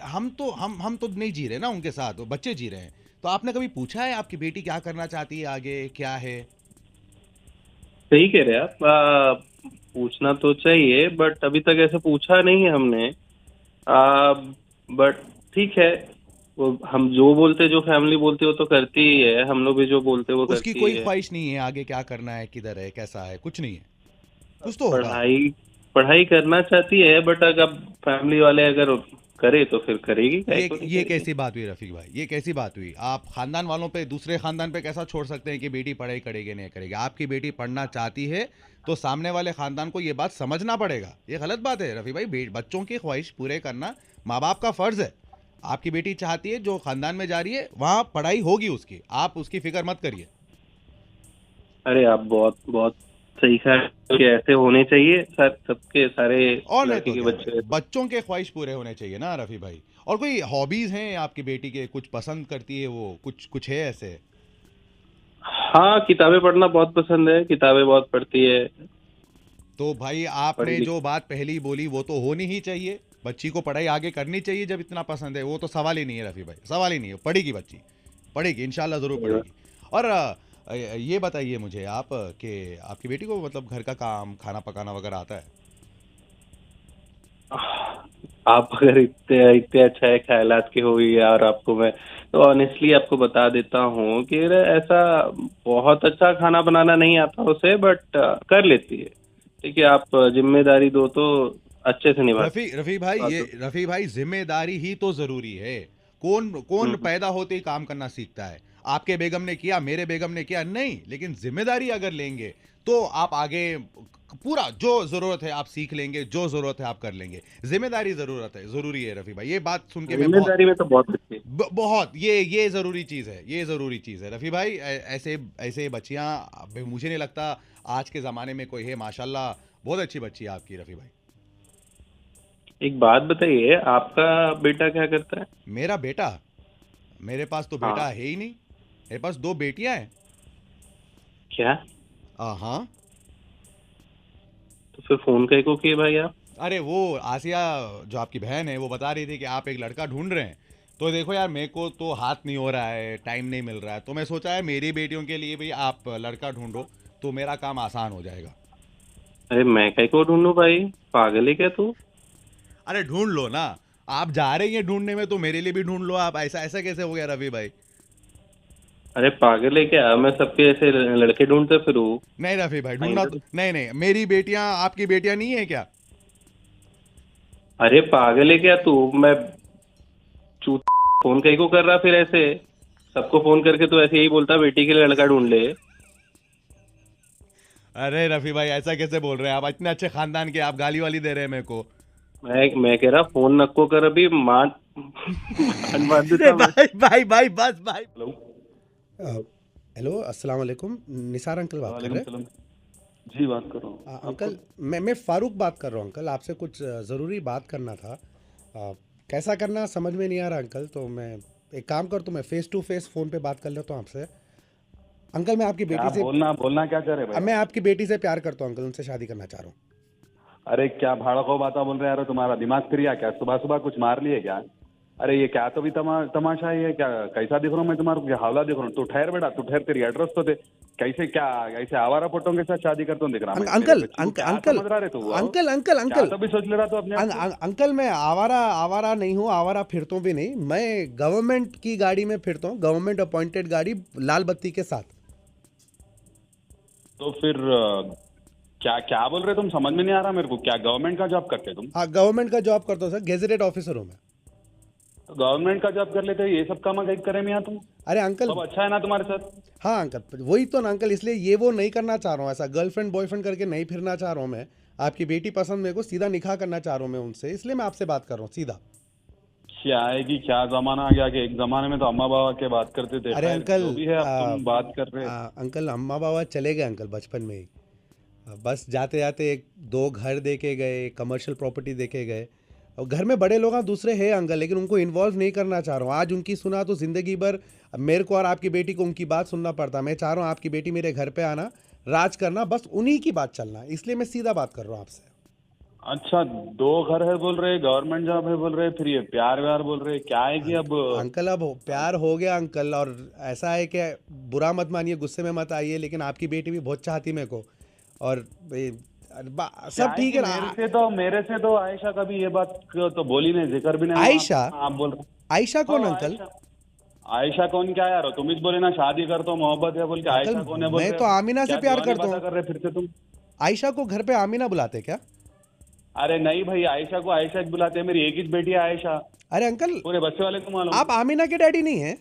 हम तो नहीं जी रहे ना उनके साथ, वो बच्चे जी रहे हैं। तो आपने कभी पूछा है आपकी बेटी क्या करना चाहती है आगे, क्या है?
सही कह रहे आप, पूछना तो चाहिए, बट अभी तक ऐसे पूछा नहीं है हमने। बट ठीक है, वो हम जो बोलते, जो फैमिली बोलती है वो तो करती ही है, हम लोग भी जो बोलते हैं वो करती है।
उसकी कोई ख्वाहिश नहीं है आगे क्या करना है, किधर है, कैसा है? कुछ नहीं है? कुछ तो
पढ़ाई करना चाहती है, बट अगर फैमिली वाले अगर करे तो फिर करेगी।
ये कैसी बात हुई रफ़ीक भाई, ये कैसी बात हुई? आप खानदान वालों पे, दूसरे खानदान पे कैसा छोड़ सकते हैं कि बेटी पढ़ाई करेगी नहीं करेगी? आपकी बेटी पढ़ना चाहती है तो सामने वाले खानदान को ये बात समझना पड़ेगा। ये गलत बात है रफ़ीक भाई, बच्चों की ख्वाहिश पूरे करना माँ बाप का फ़र्ज़ है। आपकी बेटी चाहती है जो खानदान में जा रही है वहाँ पढ़ाई होगी उसकी, आप उसकी फिक्र मत करिए।
अरे आप बहुत बहुत सही है कि ऐसे होने चाहिए सर, सबके सारे
और लड़के के बच्चों के ख्वाहिश पूरे होने चाहिए ना रफ़ी भाई। और कोई हॉबीज हैं आपकी बेटी के, कुछ पसंद करती है वो, कुछ है ऐसे?
हाँ, किताबें पढ़ना बहुत पसंद है, किताबें बहुत पढ़ती है।
तो भाई आपने जो बात पहली बोली वो तो होनी ही चाहिए, बच्ची को पढ़ाई आगे करनी चाहिए जब इतना पसंद है। वो तो सवाल ही नहीं है रफ़ी भाई, सवाल ही नहीं है। पढ़ेगी बच्ची, पढ़ेगी इंशाल्लाह ज़रूर पढ़ेगी। और ये बताइए मुझे आप कि आपकी बेटी को मतलब घर का काम खाना पकाना वगैरह आता है?
आप अगर इतने इतने अच्छा ख्यालात के हो यार, आपको मैं तो ऑनेस्टली आपको बता देता हूँ कि ऐसा बहुत अच्छा खाना बनाना नहीं आता उसे, बट कर लेती है। ठीक है, आप जिम्मेदारी दो तो अच्छे से निभा।
रफी भाई जिम्मेदारी ही तो जरूरी है। कौन पैदा होते ही काम करना सीखता है? आपके बेगम ने किया, मेरे बेगम ने किया नहीं, लेकिन जिम्मेदारी अगर लेंगे तो आप आगे पूरा जो जरूरत है आप सीख लेंगे, जो जरूरत है आप कर लेंगे। जिम्मेदारी जरूरी है रफी भाई। ये बात सुन के
जिम्मेदारी में तो बहुत अच्छी
बहुत ये जरूरी चीज है, ये जरूरी चीज है रफी भाई। ऐसे बच्चियां मुझे नहीं लगता आज के जमाने में कोई है। माशाल्लाह बहुत अच्छी बच्ची है आपकी रफी भाई।
एक बात बताइए, आपका बेटा क्या करता है?
मेरा बेटा, मेरे पास तो बेटा है ही नहीं, मेरे पास 2 बेटियां हैं।
क्या?
हाँ।
तो फिर फोन कहीं को किए भाई आप?
अरे वो आसिया जो आपकी बहन है वो बता रही थी कि आप एक लड़का ढूंढ रहे हैं। तो देखो यार, मेरे को तो हाथ नहीं हो रहा है, टाइम नहीं मिल रहा है, तो मैं सोचा है मेरी बेटियों के लिए भी आप लड़का ढूंढो तो मेरा काम आसान हो जाएगा।
अरे मैं कहीं को ढूंढूं भाई, पागल है क्या तू?
अरे ढूंढ लो ना, आप जा रहे हैं ढूंढने में तो मेरे लिए भी ढूंढ लो आप। ऐसा कैसे हो गया रवि भाई?
अरे पागल है क्या? मैं सबके ऐसे लड़के ढूंढते फिरूं?
नहीं रफी भाई, ढूंढना तो नहीं, मेरी बेटियां आपकी बेटियां नहीं है क्या?
अरे पागल है क्या तू? मैं फोन कहीं को कर रहा फिर ऐसे सबको फोन करके तो ऐसे ही बोलता बेटी के लिए लड़का ढूंढ ले।
अरे रफी भाई ऐसा कैसे बोल रहे हैं आप? इतने अच्छे खानदान के आप गाली वाली दे रहे हैं मेरे को।
मैं कह रहा फोन नको कर अभी मान
भाई बस भाई।
हेलो अस्सलाम वालेकुम, निसार अंकल बात कर रहे हैं?
जी बात कर रहा हूँ
अंकल। मैं फारूक बात कर रहा हूँ अंकल, आपसे कुछ ज़रूरी बात करना था। कैसा करना समझ में नहीं आ रहा अंकल, तो मैं एक काम कर, तो मैं फेस टू फेस फ़ोन पे बात कर लेता हूँ आपसे। अंकल मैं आपकी बेटी से
बोलना क्या चाह रहे भाई?
मैं आपकी बेटी से प्यार करता हूँ अंकल, उनसे शादी करना चाह रहा हूँ।
अरे क्या भाड़ा को बात बोल रहे यार, तुम्हारा दिमाग फिर गया क्या? सुबह सुबह कुछ मार लिए क्या? अरे ये क्या तो भी तमाशा है, क्या कैसा दिख रहा हूँ मैं तुम्हारे को? हावला दिख रहा हूँ? तू ठहर बेटा, तू ठहर, तेरी एड्रेस तो दे। कैसे क्या ऐसे आवारा पोटों के साथ शादी करता हूँ दिख रहा है?
अंकल
तो भी सोच ले रहा तो अपने
अंकल मैं आवारा नहीं हूँ, आवारा फिरता भी नहीं, मैं गवर्नमेंट की गाड़ी में फिरता हूँ, गवर्नमेंट अपॉइंटेड गाड़ी लाल बत्ती के साथ।
तो फिर क्या बोल रहे तुम? समझ में नहीं आ रहा मेरे को। क्या गवर्नमेंट का जॉब करते तुम?
हाँ गवर्नमेंट का जॉब करता हूँ सर, गेजेटेड ऑफिसर हूँ मैं।
तो गवर्नमेंट का जॉब कर लेते हो, ये सब काम कहीं करे मैं तुम?
अरे अंकल
सब अच्छा है ना तुम्हारे साथ?
हाँ अंकल वही तो ना अंकल, इसलिए ये वो नहीं करना चाह रहा हूँ, ऐसा गर्लफ्रेंड बॉयफ्रेंड करके नहीं फिरना चाह रहा हूँ मैं। आपकी बेटी पसंद मेरे को, सीधा निकाह करना चाह रहा हूँ मैं उनसे, इसलिए मैं आपसे बात कर रहा हूँ सीधा।
क्या है कि क्या जमाना आ गया कि एक जमाने में तो अम्मा बाबा के बात करते थे।
अरे अंकल
भी है, अब तुम बात कर रहे
अंकल अम्मा बाबा चले गए अंकल बचपन में ही, बस जाते जाते 1-2 घर देके गए, कमर्शियल प्रॉपर्टी देके गए, और घर में बड़े लोग दूसरे हैं अंकल, लेकिन उनको इन्वॉल्व नहीं करना चाह रहा हूँ। आज उनकी सुना तो ज़िंदगी भर मेरे को और आपकी बेटी को उनकी बात सुनना पड़ता। मैं चाह रहा हूँ आपकी बेटी मेरे घर पे आना, राज करना, बस उन्हीं की बात चलना, इसलिए मैं सीधा बात कर रहा हूँ आपसे।
अच्छा 2 घर है बोल रहे, गवर्नमेंट जॉब है बोल रहे, फिर ये प्यार व्यार बोल रहे, क्या है कि अब
अंकल अब प्यार हो गया अंकल, और ऐसा है कि बुरा मत मानिए, गुस्से में मत आइए, लेकिन आपकी बेटी भी बहुत चाहती मेरे को, और सब ठीक है ना।
मेरे से तो आयशा कभी ये बात तो बोली नहीं, जिक्र भी नहीं।
आयशा?
आप बोल रहे
आयशा कौन अंकल?
आयशा कौन क्या यार? तुम ही बोले ना शादी कर तो मोहब्बत है बोल के, आयशा कौन है?
मैं तो आमीना से प्यार करता हूँ।
कर रहे फिर से तुम?
आयशा को घर पे आमीना बुलाते क्या?
अरे नहीं भाई, आयशा को आयशा बुलाते हैं, मेरी एक ही बेटी है आयशा।
अरे अंकल
पूरे बच्चे वाले को मालूम।
आप आमीना के डैडी नहीं है?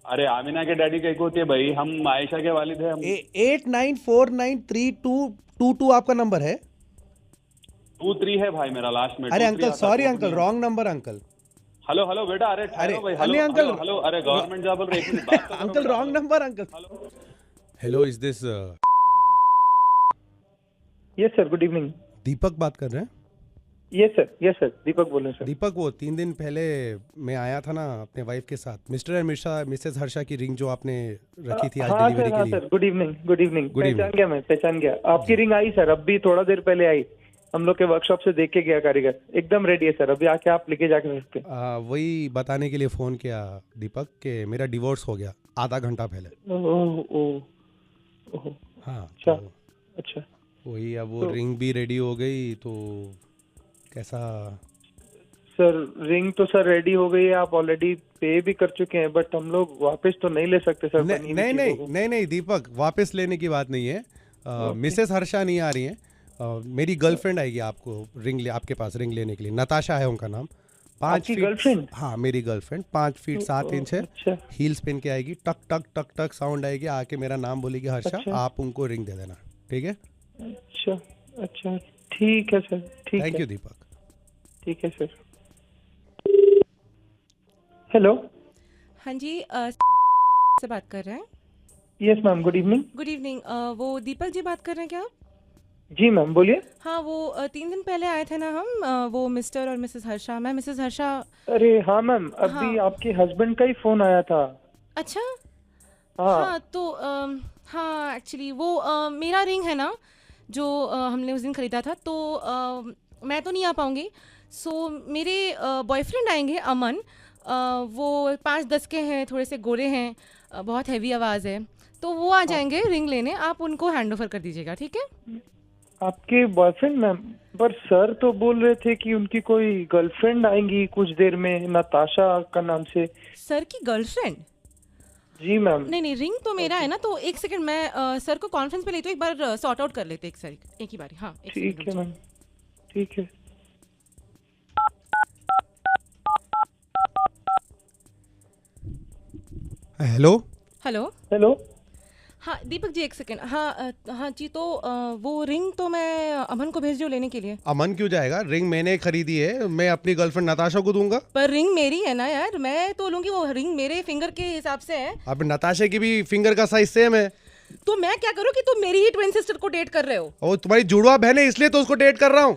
अरे आमीना के डैडी कहीं को होते भाई, हम आयशा के वालिद है।
89493222 आपका नंबर है?
23 है भाई मेरा लास्ट में।
अरे uncle sorry uncle, wrong number uncle.
Hello बेटा, अरे भाई, हेलो
अंकल,
हेलो, अरे गवर्नमेंट जॉब बोल रहे
uncle, wrong number uncle. Hello is this?
Yes sir, good evening.
Deepak बात कर रहे हैं?
यस सर, दीपक बोल रहे हैं सर।
दीपक, वो 3 दिन पहले मैं आया था ना अपने वाइफ के साथ, मिस्टर एंड मिसेस हर्षा की रिंग जो आपने रखी थी आज डिलीवरी के लिए।
सर गुड इवनिंग, पहचान गया, आपकी रिंग आई सर, अब भी थोड़ा देर पहले आई, हम लोग के वर्कशॉप से देख के गया कारीगर, एकदम रेडी है सर, अभी आके आप लेके जाके सकते हैं।
वही बताने के लिए फ़ोन किया दीपक कि मेरा डिवोर्स हो गया आधा घंटा पहले।
ओह
हाँ
अच्छा
तो
अच्छा।
वही, अब वो
तो
रिंग भी रेडी हो गई तो कैसा?
सर रिंग तो सर रेडी हो गई है, आप ऑलरेडी पे भी कर चुके हैं, बट हम लोग वापस तो नहीं ले सकते सर।
नहीं दीपक, वापस लेने की बात नहीं है। मिसेस हर्षा नहीं आ रही हैं, मेरी गर्लफ्रेंड आएगी आपको आपके पास रिंग लेने के लिए। नताशा है उनका नाम। 5 फीट
गर्लफ्रेंड?
हाँ मेरी गर्लफ्रेंड 5 फीट 7 इंच है।
अच्छा।
हील्स पहन के आएगी, टक टक टक टक साउंड आएगी, आके मेरा नाम बोलेगी हर्षा।
अच्छा।
आप उनको रिंग दे देना, ठीक है?
अच्छा अच्छा ठीक है सर, ठीक है।
थैंक यू दीपक।
ठीक है सर। हेलो।
हाँ जी से बात कर रहे हैं?
Yes ma'am, good evening.
Good evening. वो दीपक जी बात कर रहे हैं क्या आप?
जी मैम बोलिए।
हाँ वो 3 दिन पहले आए थे ना हम, वो मिस्टर और मिसेस हर्षा। मैं मिसेस हर्षा।
अरे हाँ मैम, अभी
हाँ।
आपके हस्बैंड का ही फोन आया था।
अच्छा
हाँ।
हाँ तो हाँ एक्चुअली वो मेरा रिंग है ना जो हमने उस दिन खरीदा था, तो मैं तो नहीं आ पाऊँगी। सो मेरे बॉयफ्रेंड आएंगे अमन, वो 5-10 के हैं, थोड़े से गोरे हैं, बहुत हैवी आवाज़ है, तो वो आ जाएंगे रिंग लेने। आप उनको हैंड ओवर कर दीजिएगा, ठीक है?
आपके बॉयफ्रेंड मैम? पर सर तो बोल रहे थे कि उनकी कोई गर्लफ्रेंड आएंगी कुछ देर में, नताशा का नाम से।
सर की गर्लफ्रेंड?
जी मैम।
नहीं रिंग तो मेरा है ना, तो एक सेकंड मैं सर को कॉन्फ्रेंस पे लेती हूँ, एक बार सॉर्ट आउट कर लेते एक ही बारी। हाँ
ठीक है मैम, ठीक है।
Hello
hello
hello.
हाँ दीपक जी एक सेकंड। हाँ जी, तो वो रिंग तो मैं अमन को भेज रही हूँ लेने के लिए।
अमन क्यों जाएगा? रिंग मैंने खरीदी है, मैं अपनी गर्लफ्रेंड नताशा को दूंगा।
पर रिंग मेरी है ना यार, मैं तो लूंगी, वो रिंग मेरे फिंगर के हिसाब से है।
अब नताशा की भी फिंगर का साइज सेम है।
तो मैं क्या करूँ कि तुम मेरी ही ट्विन सिस्टर को डेट कर रहे हो?
और तुम्हारी जुड़वा बहन है इसलिए तो उसको डेट कर रहा हूँ।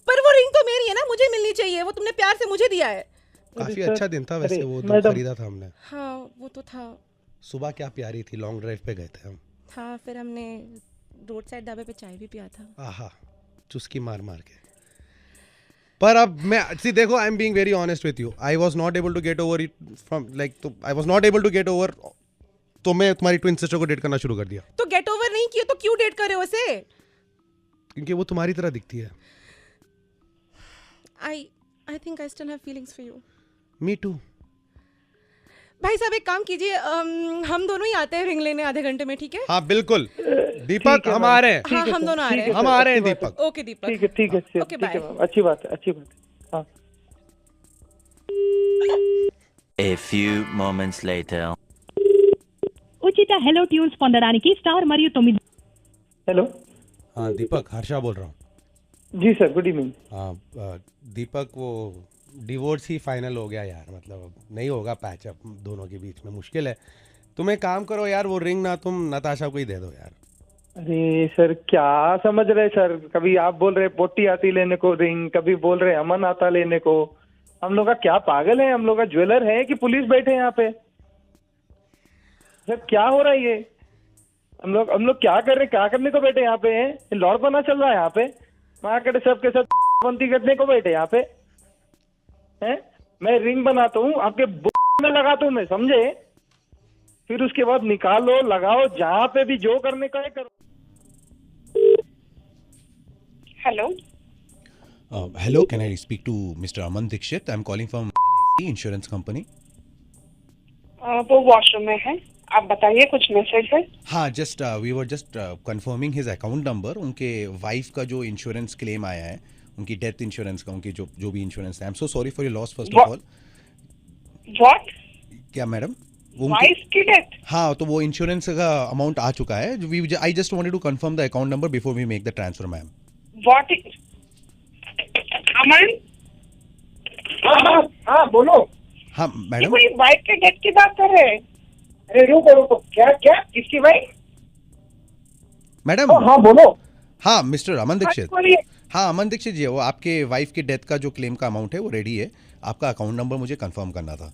पर वो रिंग तो मेरी है ना, मुझे मिलनी चाहिए, वो तुमने प्यार से मुझे दिया है।
काफी अच्छा दिन था वैसे, वो तो खरीदा था हमने।
हाँ वो तो था।
सुबह क्या प्यारी थी, लॉन्ग ड्राइव पे गए थे हम।
हाँ फिर हमने रोड साइड ढाबे पे चाय भी पिया था।
आहा, चुस्की मार मार के। पर अब मैं देखो, I am being very honest with you, I was not able to get over it from like, तो I was not able to get over, तो मैं तुम्हारी ट्विन सिस्टर को डेट करना शुरू कर दिया।
तो गेट ओवर नहीं किया तो क्यों डेट कर रहे हो उसे?
क्योंकि वो तुम्हारी तरह दिखती है।
I think I still have feelings for you.
Me too.
भाई साहब एक काम कीजिए, हम दोनों ही आते हैं रिंग लेने आधे घंटे में, ठीक है?
हाँ बिल्कुल दीपक, हम आ रहे हैं।
हाँ हम दोनों आ रहे हैं।
हम आ रहे हैं दीपक।
ओके दीपक।
ठीक है
ओके बाय।
अच्छी बात है, अच्छी बात है। हाँ।
A few moments later.
ఉచిత హెలో ట్యూన్స్ పొందడానికి స్టార్ మరియు 9.
हेलो।
हाँ दीपक, हर्षा बोल रहा हूँ।
जी सर, गुड इवनिंग।
हाँ दीपक, वो डिवोर्स ही फाइनल हो गया यार, मतलब नहीं होगा पैचअप दोनों के बीच में, मुश्किल है। तुम एक काम करो यार, वो रिंग ना तुम नताशा को ही दे दो यार।
अरे सर क्या समझ रहे सर, कभी आप बोल रहे पोटी आती लेने को रिंग, कभी बोल रहे अमन आता लेने को। हम लोग का क्या पागल है? हम लोग का ज्वेलर है कि पुलिस बैठे हैं यहाँ पे? सर क्या हो रहा है ये? हम लोग क्या कर रहे, क्या करने को बैठे यहाँ पे हैं? लौड़पना चल रहा है यहाँ पे, वहाँ के सबके सब बंदी करने को बैठे यहाँ पे हैं। मैं रिंग बनाता हूँ, आपके में लगाता हूँ मैं, समझे? फिर उसके बाद निकालो, लगाओ, जहाँ पे भी जो करने का है करो।
Hello
hello, can I speak to mister Aman Dikshit? I am calling from insurance company.
वो वॉशरूम में है, आप बताइए, कुछ मैसेज है?
हाँ, just we were just confirming his account number. उनके वाइफ का जो इंश्योरेंस क्लेम आया है, उनकी डेथ इंश्योरेंस का, उनकी जो भी इंश्योरेंस है। I am so sorry for your loss first of all.
What?
क्या मैडम?
वाइफ की डेथ?
हाँ, तो वो इंश्योरेंस का अमाउंट आ चुका है। I just wanted to confirm the account number before we make the transfer ma'am.
What? Aman?
हाँ बोलो।
हाँ मैडम,
कोई वाइफ के डेथ की बात कर रहे हैं?
अरे रुको, क्या किसकी वाइफ?
मैडम
हाँ बोलो।
हाँ मिस्टर अमन दीक्षित।
बोलिए।
हाँ अमन दीक्षित जी, वो आपके वाइफ की डेथ का जो क्लेम का अमाउंट है वो रेडी है। आपका अकाउंट नंबर मुझे कंफर्म करना था।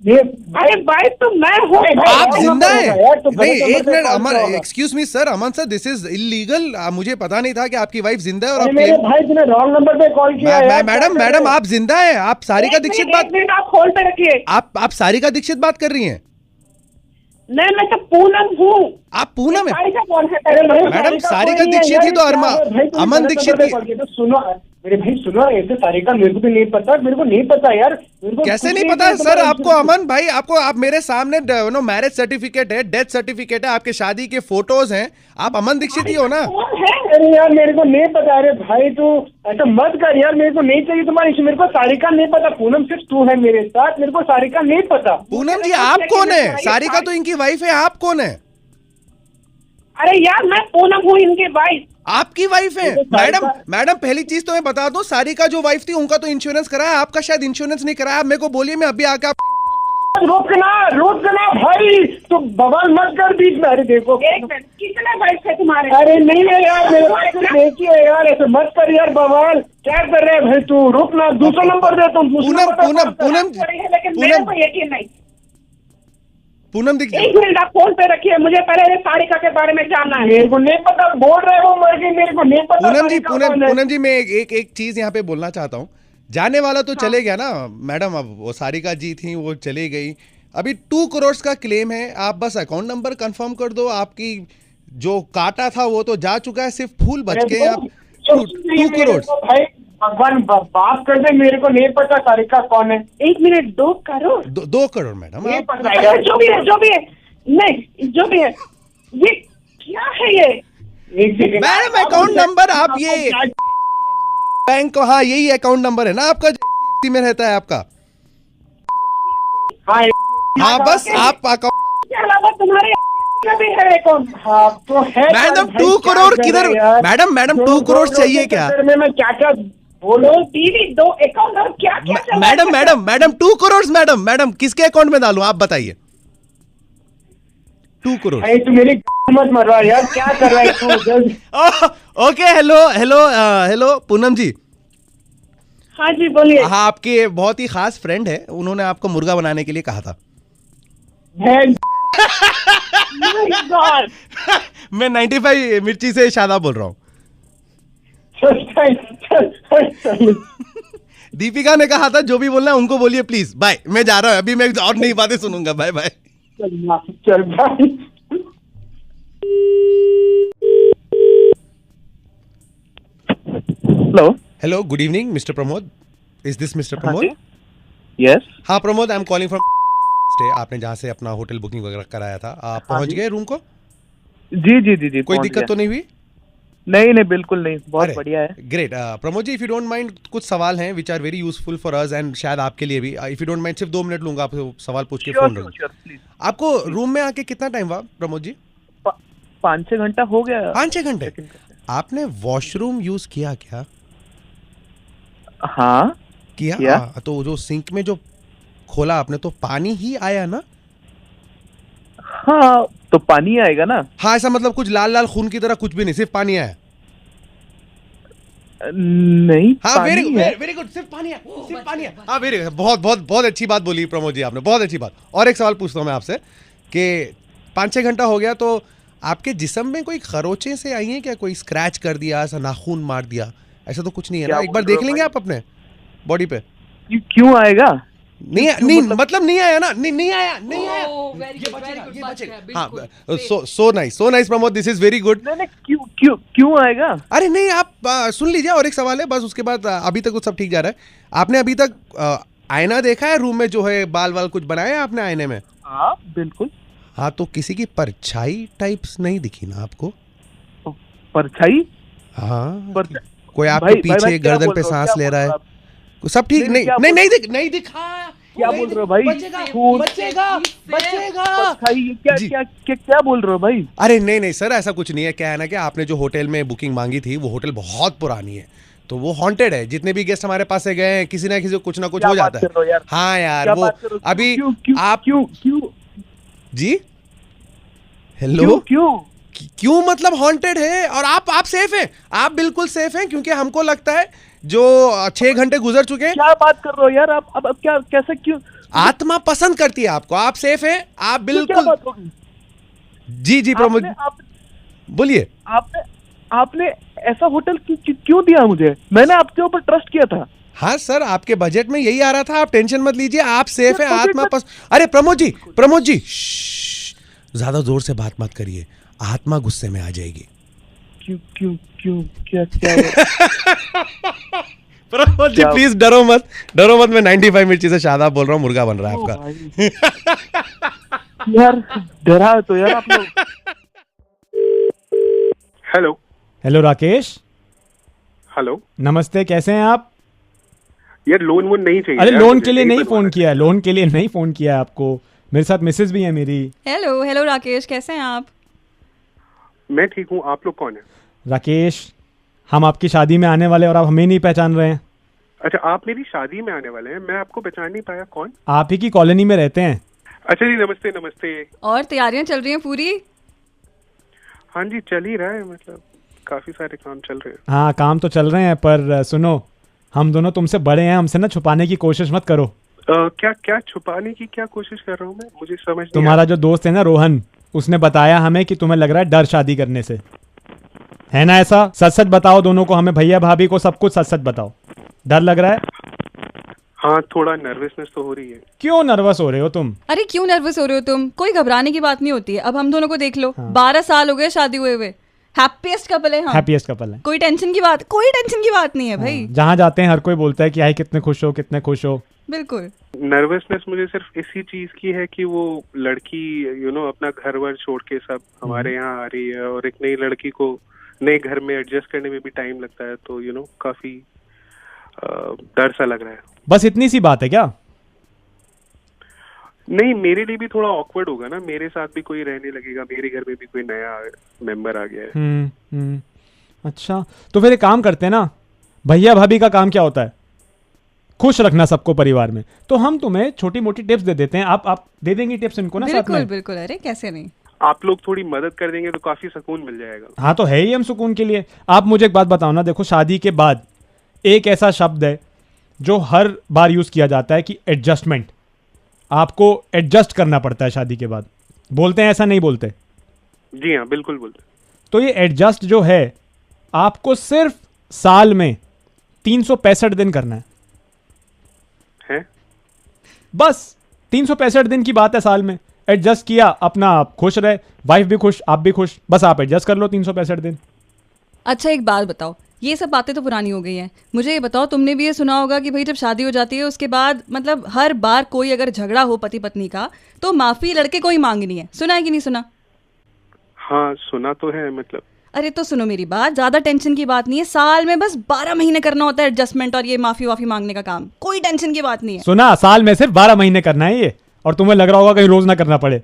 भाई तो मैं हूँ।
आप जिंदा है? नहीं, एक minute Aman, excuse me sir, Aman sir, this is illegal. मुझे पता नहीं था कि आपकी वाइफ जिंदा है। और आप
मेरे भाई तुमने रॉन्ग नंबर पे कॉल किया।
मैडम आप जिंदा है? आप सारिका दीक्षित बात,
आप होल्ड पे रखिए।
आप सारिका दीक्षित बात कर रही हैं?
नहीं, मैं तो पूनम हूँ।
आप पूनम है?
सारिका कौन है?
मैडम सारिका दीक्षित ही तो अमन दीक्षित की।
तो सुनो मेरे भाई, सुनो, ऐसे सारिका मेरे को भी नहीं पता, मेरे को नहीं पता यार।
कैसे नहीं पता सर आपको? अमन भाई आपको, आप मेरे सामने मैरिज सर्टिफिकेट है, डेथ सर्टिफिकेट है, आपके शादी के फोटोज हैं, आप अमन दीक्षित ही हो ना?
अरे यार मेरे को नहीं पता। अरे भाई तू ऐसा मत कर यार, मेरे को नहीं चाहिए तुम्हारी। मेरे को सारिका नहीं पता। पूनम सिर्फ तू है मेरे साथ, मेरे को सारिका नहीं पता।
पूनम जी आप कौन है? सारिका तो इनकी वाइफ है, आप कौन है?
अरे यार मैं पूनम हूँ इनके वाइफ।
आपकी वाइफ है? मैडम पहली चीज तो मैं बता दूं, सारिका जो वाइफ थी उनका तो इंश्योरेंस कराया, आपका शायद इंश्योरेंस नहीं कराया। आप मेरे को बोलिए, मैं अभी आके
रोकना भाई, तो बवाल मत कर बीच में। अरे देखो
एक मिनट, कितने वाइफ है तुम्हारे?
अरे नहीं है यार, मेरे भाई को देखिए यार, ऐसे मत कर यार बवाल। क्या कर रहे हैं भाई तू? रुकना, दूसरा नंबर दे तुम।
पूनम दीक्षित,
एक मिनट आप फोन पे रखिए, मुझे पहले सारिका के बारे में जानना है।
मेरे को नहीं पता, बोल रहे हो मर गई, मेरे को नहीं पता।
पूनम जी मैं एक चीज यहाँ पे बोलना चाहता हूँ। जाने वाला तो चले गया ना मैडम, अब वो सारिका जी थी वो चली गई। अभी 2 करोड़ का क्लेम है, आप बस अकाउंट नंबर कंफर्म कर दो। आपकी जो काटा था वो तो जा चुका है, सिर्फ फूल बच गए। आप 2 करोड़
भाई भगवान बात कर दे, मेरे को नहीं पता सारिका कौन है।
1 मिनट, 2 करोड़?
2 करोड़ मैडम,
जो भी है नहीं, जो भी है, ये क्या है ये?
मैडम अकाउंट नंबर, आप ये बैंक, हाँ यही अकाउंट नंबर है ना आपका में रहता है आपका? हाँ बस आप अकाउंट
के अलावा तुम्हारे भी है अकाउंट?
हाँ तो है
मैडम। 2 करोड़ किधर मैडम 2 करोड़ चाहिए क्या?
मैं क्या
बोलो टीवी 2 अकाउंट और क्या
मैडम 2 करोड़ मैडम किसके अकाउंट में डालूं आप बताइए? 2 करोड़।
तू मेरी मत मरवा यार, क्या कर रहा है तू?
ओके, हेलो पूनम जी।
हाँ जी बोलिए।
हाँ, आपके बहुत ही खास फ्रेंड है, उन्होंने आपको मुर्गा बनाने के लिए कहा था। मैं 95 मिर्ची से शादा बोल रहा हूँ। दीपिका ने कहा था जो भी बोलना है उनको बोलिए प्लीज। बाय, मैं जा रहा हूँ अभी, मैं और नई बातें सुनूंगा। Bye bye.
चल भाई।
Hello, good evening mister Pramod. Is this mister Pramod?
Yes.
हाँ Pramod, I am calling from stay. आपने जहाँ से अपना होटल बुकिंग वगैरह कराया था, आप पहुँच गए रूम को?
जी।
कोई दिक्कत तो नहीं हुई?
नहीं बिल्कुल नहीं, बहुत बढ़िया है।
Great. Pramod ji, if you don't mind, कुछ सवाल हैं which are very useful for us and शायद आपके लिए भी। इफ यू डोंट माइंड, सिर्फ 2 मिनट लूंगा आपको, सवाल पूछ के फोन रखूंगा। आपको रूम में आके कितना टाइम हुआ प्रमोद जी?
5-6 घंटा हो गया।
5-6 घंटे? आपने वॉशरूम यूज किया क्या?
हाँ
किया। तो जो सिंक में जो खोला आपने, तो पानी ही आया ना?
हाँ तो पानी आएगा ना।
हाँ, ऐसा मतलब कुछ लाल लाल खून की तरह कुछ भी नहीं, सिर्फ पानी आया?
नहीं।
हाँ वेरी गुड, सिर्फ पानी आया। हाँ वेरी, बहुत अच्छी बात बोली प्रमोद जी आपने, बहुत अच्छी बात। और एक सवाल पूछता हूँ मैं आपसे कि 5-6 घंटा हो गया, तो आपके जिस्म में कोई खरोचे से आई है क्या? कोई स्क्रैच कर दिया, ऐसा नाखून मार दिया, ऐसा तो कुछ नहीं है ना? एक बार देख लेंगे आप अपने बॉडी पे।
क्यों आएगा?
नहीं मतलब नहीं आया ना? नहीं आया। ये बचेगा। हाँ, so nice Pramod, this is very good.
क्यों आएगा?
अरे नहीं, आप सुन लीजिए, और एक सवाल है बस, उसके बाद अभी तक तो सब ठीक जा रहा है। आपने अभी तक आईना देखा है रूम में? जो है बाल कुछ बनाया है आपने आईने में?
हाँ बिल्कुल।
हाँ, तो किसी की परछाई टाइप्स नहीं दिखी ना आपको?
परछाई?
हाँ, कोई आपके पीछे गर्दन पे सांस ले रहा है? सब ठीक? नहीं दिखा।
क्या बोल रहे हो भाई?
बचेगा।
क्या बोल रहे हो भाई?
अरे नहीं सर, ऐसा कुछ नहीं है। क्या है ना कि आपने जो होटल में बुकिंग मांगी थी, वो होटल बहुत पुरानी है, तो वो हॉन्टेड है। जितने भी गेस्ट हमारे पास से गए हैं, किसी ना किसी को कुछ ना कुछ हो जाता है। हाँ यार, वो अभी आप
क्यों
जी, हेलो, क्यों मतलब हॉन्टेड है? और आप सेफ हैं, आप बिल्कुल सेफ हैं, क्योंकि हमको लगता है जो 6 घंटे गुजर चुके हैं।
क्या बात कर रहे हो यार आप? अब क्या, कैसे, क्यों
आत्मा पसंद करती है आपको, आप सेफ है, आप बिल्कुल। जी जी प्रमोद बोलिए।
आपने ऐसा होटल क्यों दिया मुझे? मैंने आपके ऊपर ट्रस्ट किया था।
हाँ सर, आपके बजट में यही आ रहा था, आप टेंशन मत लीजिए, आप सेफ है, आत्मा अरे प्रमोद जी ज्यादा जोर से बात मत करिए, आत्मा गुस्से में आ जाएगी।
क्यों क्या
प्रमोद जी प्लीज डरो मत, मैं 95 मिर्ची से शादाब बोल रहा हूँ, मुर्गा बन रहा है आपका।
यार डरा तो यार आप लोग।
हेलो राकेश।
हेलो
नमस्ते, कैसे हैं आप?
यार लोन वोन नहीं चाहिए।
अरे लोन के लिए नहीं फोन किया है, लोन के लिए नहीं फोन किया है आपको, मेरे साथ मिसेज भी है मेरी।
हेलो राकेश, कैसे हैं आप?
मैं ठीक हूँ, आप लोग कौन है?
राकेश, हम आपकी शादी में आने वाले और आप हमें नहीं पहचान रहे हैं।
अच्छा, आप मेरी शादी में आने वाले हैं, मैं आपको पहचान नहीं पाया, कौन?
आप ही की कॉलोनी में रहते हैं।
अच्छा जी, नमस्ते।
और तैयारियां चल रही हैं पूरी?
हाँ जी, चल ही रहा है, मतलब काफी सारे काम चल रहे हैं।
हाँ काम तो चल रहे हैं, पर सुनो, हम दोनों तुमसे बड़े हैं, हमसे ना छुपाने की कोशिश मत करो।
क्या छुपाने की क्या कोशिश कर रहा हूँ मैं? मुझे समझ नहीं।
तुम्हारा जो दोस्त है ना रोहन, उसने बताया हमें कि तुम्हें लग रहा है डर शादी करने से, है ना ऐसा? सच बताओ दोनों को, हमें भैया भाभी को सब कुछ सच बताओ, डर लग रहा है?
हाँ थोड़ा नर्वसनेस तो हो रही है।
क्यों नर्वस हो रहे हो तुम?
अरे क्यों नर्वस हो रहे हो तुम? कोई घबराने की बात नहीं होती है। अब हम दोनों को देख लो, 12 साल हो गए शादी हुए, हैप्पीएस्ट कपल है हम।
हैप्पीएस्ट कपल है, कोई
टेंशन की बात नहीं है भाई।
जहाँ जाते हैं हर कोई बोलता है कि आई कितने खुश हो।
बिल्कुल।
नर्वसनेस मुझे सिर्फ इसी चीज की है कि वो लड़की अपना घर वर छोड़ के सब हमारे यहाँ आ रही है, और एक नई लड़की को नए घर में एडजस्ट करने में भी टाइम लगता है, तो काफी डर सा लग रहा है।
बस इतनी सी बात है क्या?
नहीं, मेरे लिए भी थोड़ा ऑकवर्ड होगा ना, मेरे साथ भी कोई रहने लगेगा, मेरे घर में भी कोई नया मेंबर आ गया है।
अच्छा, तो फिर एक काम करते हैं ना, भैया भाभी का काम क्या होता है? खुश रखना सबको परिवार में, तो हम तुम्हें छोटी मोटी टिप्स दे देते हैं, आप दे देंगे टिप्स इनको ना?
बिल्कुल, अरे कैसे नहीं।
आप लोग थोड़ी मदद कर देंगे तो काफी सुकून मिल जाएगा।
हाँ तो है ही हम सुकून के लिए। आप मुझे एक बात बताओ ना, देखो शादी के बाद एक ऐसा शब्द है जो हर बार यूज किया जाता है कि एडजस्टमेंट। आपको एडजस्ट करना पड़ता है शादी के बाद, बोलते हैं ऐसा नहीं बोलते?
जी हाँ बिल्कुल बोलते।
तो ये एडजस्ट जो है आपको सिर्फ साल में 365 दिन करना है। बस 365 दिन की बात है साल में। एडजस्ट किया, अपना आप खुश रहे, वाइफ भी खुश, आप भी खुश, बस आप एडजस्ट कर लो 365 दिन।
अच्छा एक बात बताओ, ये सब बातें तो पुरानी हो गई हैं, मुझे ये बताओ, तुमने भी ये सुना होगा कि भाई जब शादी हो जाती है उसके बाद मतलब हर बार कोई अगर झगड़ा हो पति पत्नी का तो माफी लड़के को ही मांगनी है। सुना है कि नहीं सुना?
हाँ सुना तो है। मतलब
अरे तो सुनो मेरी बात, ज्यादा टेंशन की बात नहीं है, साल में बस 12 महीने करना होता है एडजस्टमेंट और ये माफी वाफी मांगने का काम, कोई टेंशन की बात नहीं है।
सुना, साल में सिर्फ 12 महीने करना है ये, और तुम्हें लग रहा होगा कहीं रोज ना करना पड़े।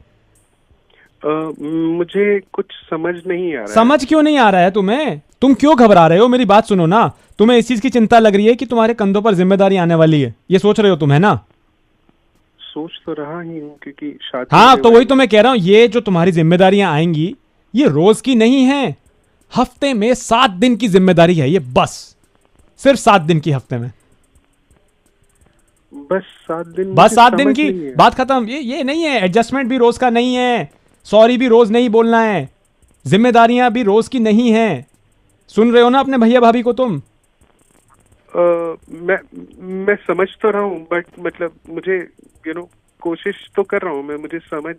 मुझे कुछ समझ नहीं आ रहा है।
समझ क्यों नहीं आ रहा है तुम्हें? तुम क्यों घबरा रहे हो? मेरी बात सुनो ना, तुम्हें इस चीज की चिंता लग रही है कि तुम्हारे कंधों पर जिम्मेदारी आने वाली है, ये सोच रहे हो तुम, है ना?
सोच तो रहा ही हूँ क्योंकि शादी।
हाँ तो वही तो मैं कह रहा हूँ, ये जो तुम्हारी जिम्मेदारियां आएंगी ये रोज की नहीं है, हफ्ते में 7 दिन की जिम्मेदारी है ये, बस सिर्फ 7 दिन की हफ्ते में,
बस 7 दिन,
बस 7 दिन की बात खत्म। ये नहीं है, एडजस्टमेंट भी रोज का नहीं है, सॉरी भी रोज नहीं बोलना है, जिम्मेदारियां भी रोज की नहीं है। सुन रहे हो ना अपने भैया भाभी को तुम?
मैं समझ तो रहा हूँ, बट मतलब मुझे कोशिश तो कर रहा हूँ मैं, मुझे समझ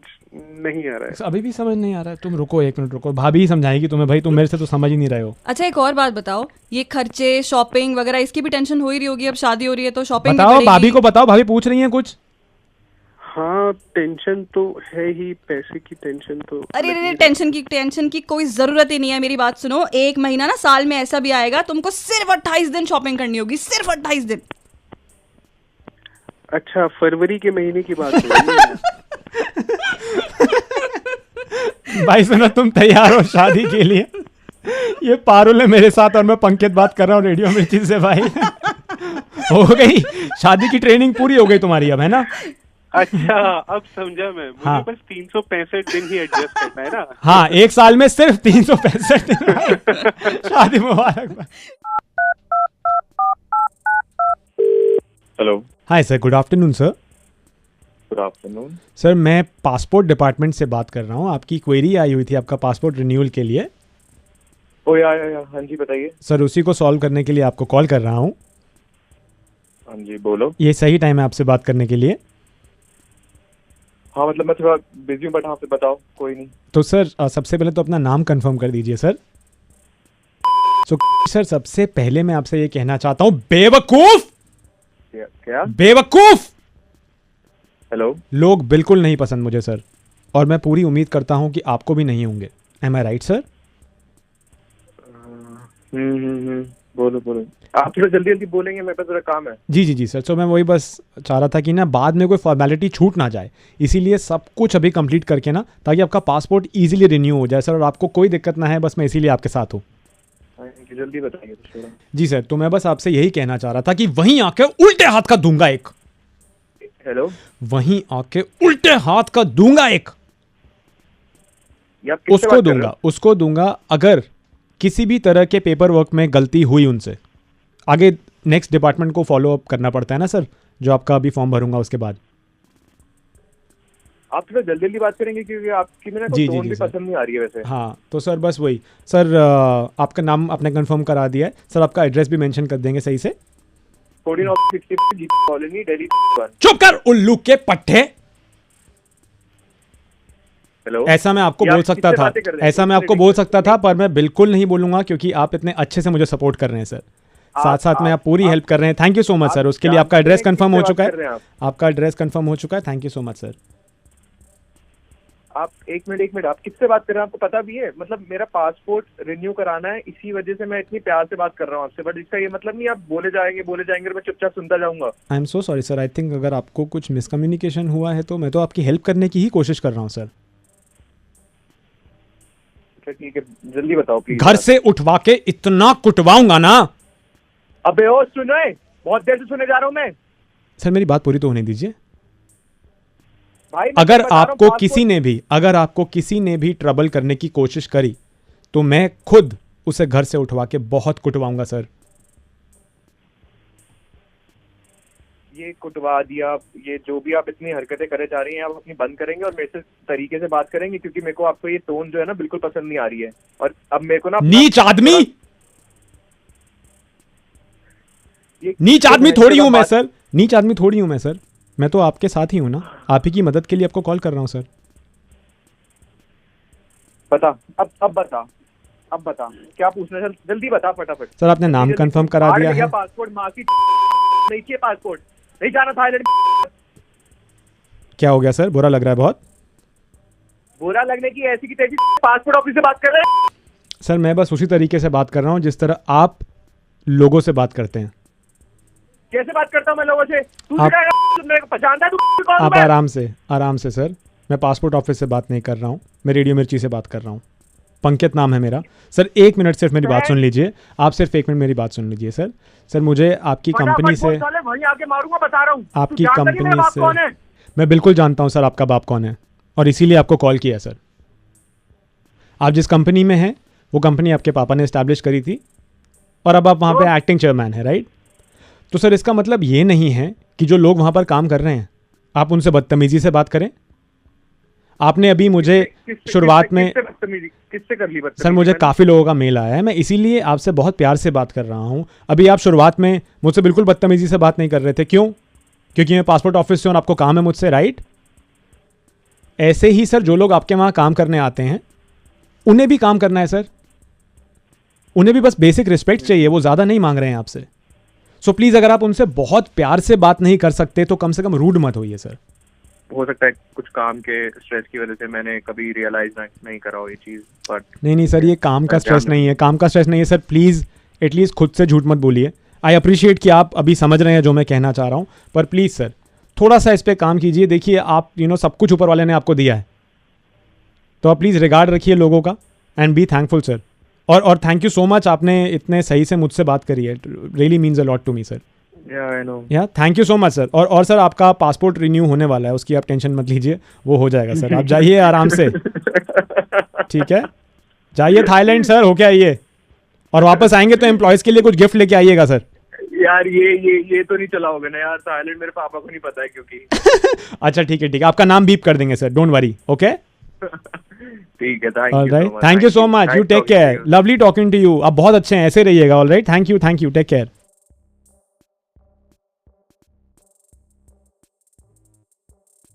नहीं आ रहा है।
अभी भी समझ नहीं आ रहा है? तुम रुको, 1 मिनट रुको, भाभी ही समझाएगी तुम्हें। भाई तुम मेरे से तो समझ ही नहीं रहे हो।
अच्छा एक और बात बताओ, ये खर्चे शॉपिंग वगैरह इसकी भी टेंशन हो ही रही होगी, अब शादी हो रही है तो शॉपिंग
बताओ, भाभी को बताओ, भाभी पूछ रही है कुछ।
हाँ टेंशन तो है ही, पैसे की टेंशन तो।
अरे टेंशन की कोई जरूरत ही नहीं है। मेरी बात सुनो, 1 महीना ना साल में ऐसा भी आएगा तुमको सिर्फ 28 दिन शॉपिंग करनी होगी, सिर्फ 28 दिन।
अच्छा फरवरी के महीने की बात हो रही है।
भाई सुनो, तुम तैयार हो शादी के लिए? ये पारुल है मेरे साथ और मैं पंकज बात कर रहा हूँ रेडियो मिर्ची से। भाई हो गई शादी की ट्रेनिंग पूरी हो गई तुम्हारी अब, है ना?
अच्छा अब समझा मैं, मुझे हाँ। बस 365 दिन ही एडजस्ट करना है ना?
हाँ 1 साल में सिर्फ 365 दिन। शादी मुबारक।
Hello.
Hi sir, good afternoon sir.
Good afternoon.
Sir मैं पासपोर्ट डिपार्टमेंट से बात कर रहा हूँ, आपकी क्वेरी आई हुई थी आपका पासपोर्ट रिन्यूअल के लिए।
ओ या, हाँ जी बताइए।
सर उसी को सॉल्व करने के लिए आपको कॉल कर रहा हूँ।
हाँ जी बोलो।
ये सही टाइम है आपसे बात करने के लिए?
हाँ मतलब मैं थोड़ा बिजी हूँ, बट हाँ पे बताओ, कोई नहीं।
तो सर सबसे पहले तो अपना नाम कंफर्म कर दीजिए सर। सर सबसे पहले मैं आपसे ये कहना चाहता हूँ, बेवकूफ
क्या
बेवकूफ
हेलो,
लोग बिल्कुल नहीं पसंद मुझे सर, और मैं पूरी उम्मीद करता हूँ कि आपको भी नहीं होंगे। एम आई राइट सर?
बोलो बोलो, आप थोड़ा जल्दी जल्दी बोलेंगे, मेरे पास थोड़ा काम है।
जी जी जी सर, तो मैं वही बस चाह रहा था कि ना बाद में कोई फॉर्मेलिटी छूट ना जाए, इसीलिए सब कुछ अभी कंप्लीट करके ना, ताकि आपका पासपोर्ट इजीली रिन्यू हो जाए सर, और आपको कोई दिक्कत ना है, बस मैं इसीलिए आपके साथ हूँ।
जल्दी बताइए थोड़ा।
जी सर, तो मैं बस आपसे यही कहना चाह रहा था कि वहीं आके उल्टे हाथ का दूंगा एक।
हेलो,
वहीं आके उल्टे हाथ का दूंगा एक, उसको दूंगा अगर किसी भी तरह के पेपर वर्क में गलती हुई उनसे। आगे नेक्स्ट डिपार्टमेंट को फॉलो अप करना पड़ता है ना सर, जो आपका अभी फॉर्म भरूंगा उसके बाद।
आप थोड़ा जल्दी जल्दी बात करेंगे क्योंकि आपकी मेरे को टोन भी पसंद नहीं आ रही है वैसे।
हाँ तो सर बस वही सर, आपका नाम आपने कंफर्म करा दिया है सर, आपका एड्रेस भी मेंशन कर देंगे सही से।
1460 कॉलोनी दिल्ली।
चुप कर उल्लू के पट्टे।
हेलो,
ऐसा मैं आपको बोल सकता था, ऐसा मैं आपको बोल सकता था, पर मैं बिल्कुल नहीं बोलूंगा क्योंकि आप इतने अच्छे से मुझे सपोर्ट कर रहे हैं सर, साथ साथ में आप पूरी हेल्प कर रहे हैं। Thank you so much sir, उसके लिए आपका एड्रेस कंफर्म हो चुका है, आपका एड्रेस कंफर्म हो चुका है। Thank you so much sir.
आप एक मिनट, आप किससे बात कर रहे हैं आपको पता भी है? मतलब मेरा पासपोर्ट रिन्यू कराना है, इसी वजह से मैं इतनी प्यार से बात कर रहा हूँ आपसे, बट इसका ये मतलब नहीं आप बोले जाएंगे और मैं चुपचाप सुनता जाऊंगा। आई
am so sorry sir, I think अगर आपको कुछ मिसकम्युनिकेशन हुआ है तो मैं तो आपकी हेल्प करने की ही कोशिश कर रहा हूँ सर।
ठीक है, जल्दी बताओ प्लीज।
घर से उठवा के इतना कुटवाऊंगा ना।
अबे ओ सुनो, बहुत देर से सुने जा रहा हूँ मैं।
सर मेरी बात पूरी तो होने दीजिए।
भाई
अगर आपको किसी ने भी ट्रबल करने की कोशिश करी तो मैं खुद उसे घर से उठवा के बहुत कुटवाऊंगा सर।
ये कुटवा दिया, ये जो भी आप इतनी हरकतें करे जा रही हैं, आप अपनी बंद करेंगे और मेरे से तरीके से बात करेंगे, क्योंकि मेरे को आपको ये टोन जो है ना बिल्कुल पसंद नहीं आ रही है। और अब मेरे को ना
नीच आदमी थोड़ी हूं मैं सर, नीच आदमी थोड़ी हूं मैं सर, मैं तो आपके साथ ही हूं ना, आप ही की मदद के लिए आपको कॉल कर रहा हूं सर।
बता, अब बता क्या पूछना है, जल्दी बता फटाफट।
सर आपने नाम कंफर्म करा दिया है?
पासपोर्ट माँ की नहीं चाहिए, पासपोर्ट नहीं जाना थाईलैंड।
क्या हो गया सर, बुरा लग रहा है बहुत?
बुरा लगने की ऐसी की तैसी, पासपोर्ट ऑफिस से बात कर रहे हैं
सर। मैं बस उसी तरीके से बात कर रहा हूँ जिस तरह आप लोगों से बात करते हैं।
कैसे बात करता हूँ मैं लोगों से? तू मेरे को पहचानता है? तू
आप आराम से सर, मैं पासपोर्ट ऑफिस से बात नहीं कर रहा हूँ, मैं रेडियो मिर्ची से बात कर रहा हूँ। पंकज नाम है मेरा सर। एक मिनट सिर्फ मेरी बात सुन लीजिए, आप सिर्फ एक मिनट मेरी बात सुन लीजिए सर। सर मुझे आपकी कंपनी से,
वहीं आके मारूंगा, बता रहा हूँ।
आपकी कंपनी से मैं बिल्कुल जानता हूँ सर आपका बाप कौन है, और इसीलिए आपको कॉल किया सर। आप जिस कंपनी में हैं वो कंपनी आपके पापा ने एस्टैब्लिश करी थी, और अब आप वहाँ पे एक्टिंग चेयरमैन है, राइट? तो सर इसका मतलब ये नहीं है कि जो लोग वहाँ पर काम कर रहे हैं आप उनसे बदतमीजी से बात करें। आपने अभी मुझे शुरुआत में
किससे कर ली बदतमीजी?
सर मुझे काफ़ी लोगों का मेल आया है, मैं इसीलिए आपसे बहुत प्यार से बात कर रहा हूँ। अभी आप शुरुआत में मुझसे बिल्कुल बदतमीजी से बात नहीं कर रहे थे, क्यों? क्योंकि मैं पासपोर्ट ऑफिस से हूँ, आपको काम है मुझसे, राइट? ऐसे ही सर जो लोग आपके वहाँ काम करने आते हैं उन्हें भी काम करना है सर, उन्हें भी बस बेसिक रिस्पेक्ट चाहिए, वो ज़्यादा नहीं मांग रहे हैं आपसे। सो प्लीज़ अगर आप उनसे बहुत प्यार से बात नहीं कर सकते तो कम से कम रूड मत होइए सर।
हो सकता है कुछ काम के स्ट्रेस की वजह से मैंने कभी रियलाइज नहीं करा हो ये चीज़, बट
नहीं सर, ये काम का स्ट्रेस नहीं है, काम का स्ट्रेस नहीं है सर। प्लीज़ एटलीस्ट खुद से झूठ मत बोलिए। आई अप्रिशिएट कि आप अभी समझ रहे हैं जो मैं कहना चाह रहा हूँ, पर प्लीज़ सर थोड़ा सा इस पर काम कीजिए। देखिए आप सब कुछ ऊपर वाले ने आपको दिया है, तो आप प्लीज़ रिगार्ड रखिए लोगों का, एंड बी थैंकफुल सर। और थैंक यू सो मच, आपने इतने सही से मुझसे बात करी है, really means a lot to me sir. Yeah thank you so much sir. और सर आपका पासपोर्ट रिन्यू होने वाला है, उसकी आप टेंशन मत लीजिए, वो हो जाएगा सर। आप जाइए आराम से, ठीक है? जाइए थाईलैंड सर, होके आइए, और वापस आएंगे तो एम्प्लॉयज़ के लिए कुछ गिफ्ट लेके आइएगा सर।
यार ये तो नहीं चला होगा ना यार, साइलेंट मेरे पापा को नहीं पता है क्योंकि
अच्छा ठीक है, आपका नाम बीप कर देंगे सर, डोंट वरी, ओके।
ठीक है,
thank you so much, you take care, lovely talking to you, आप बहुत अच्छे हैं, ऐसे रहिएगा, alright, thank you, take care.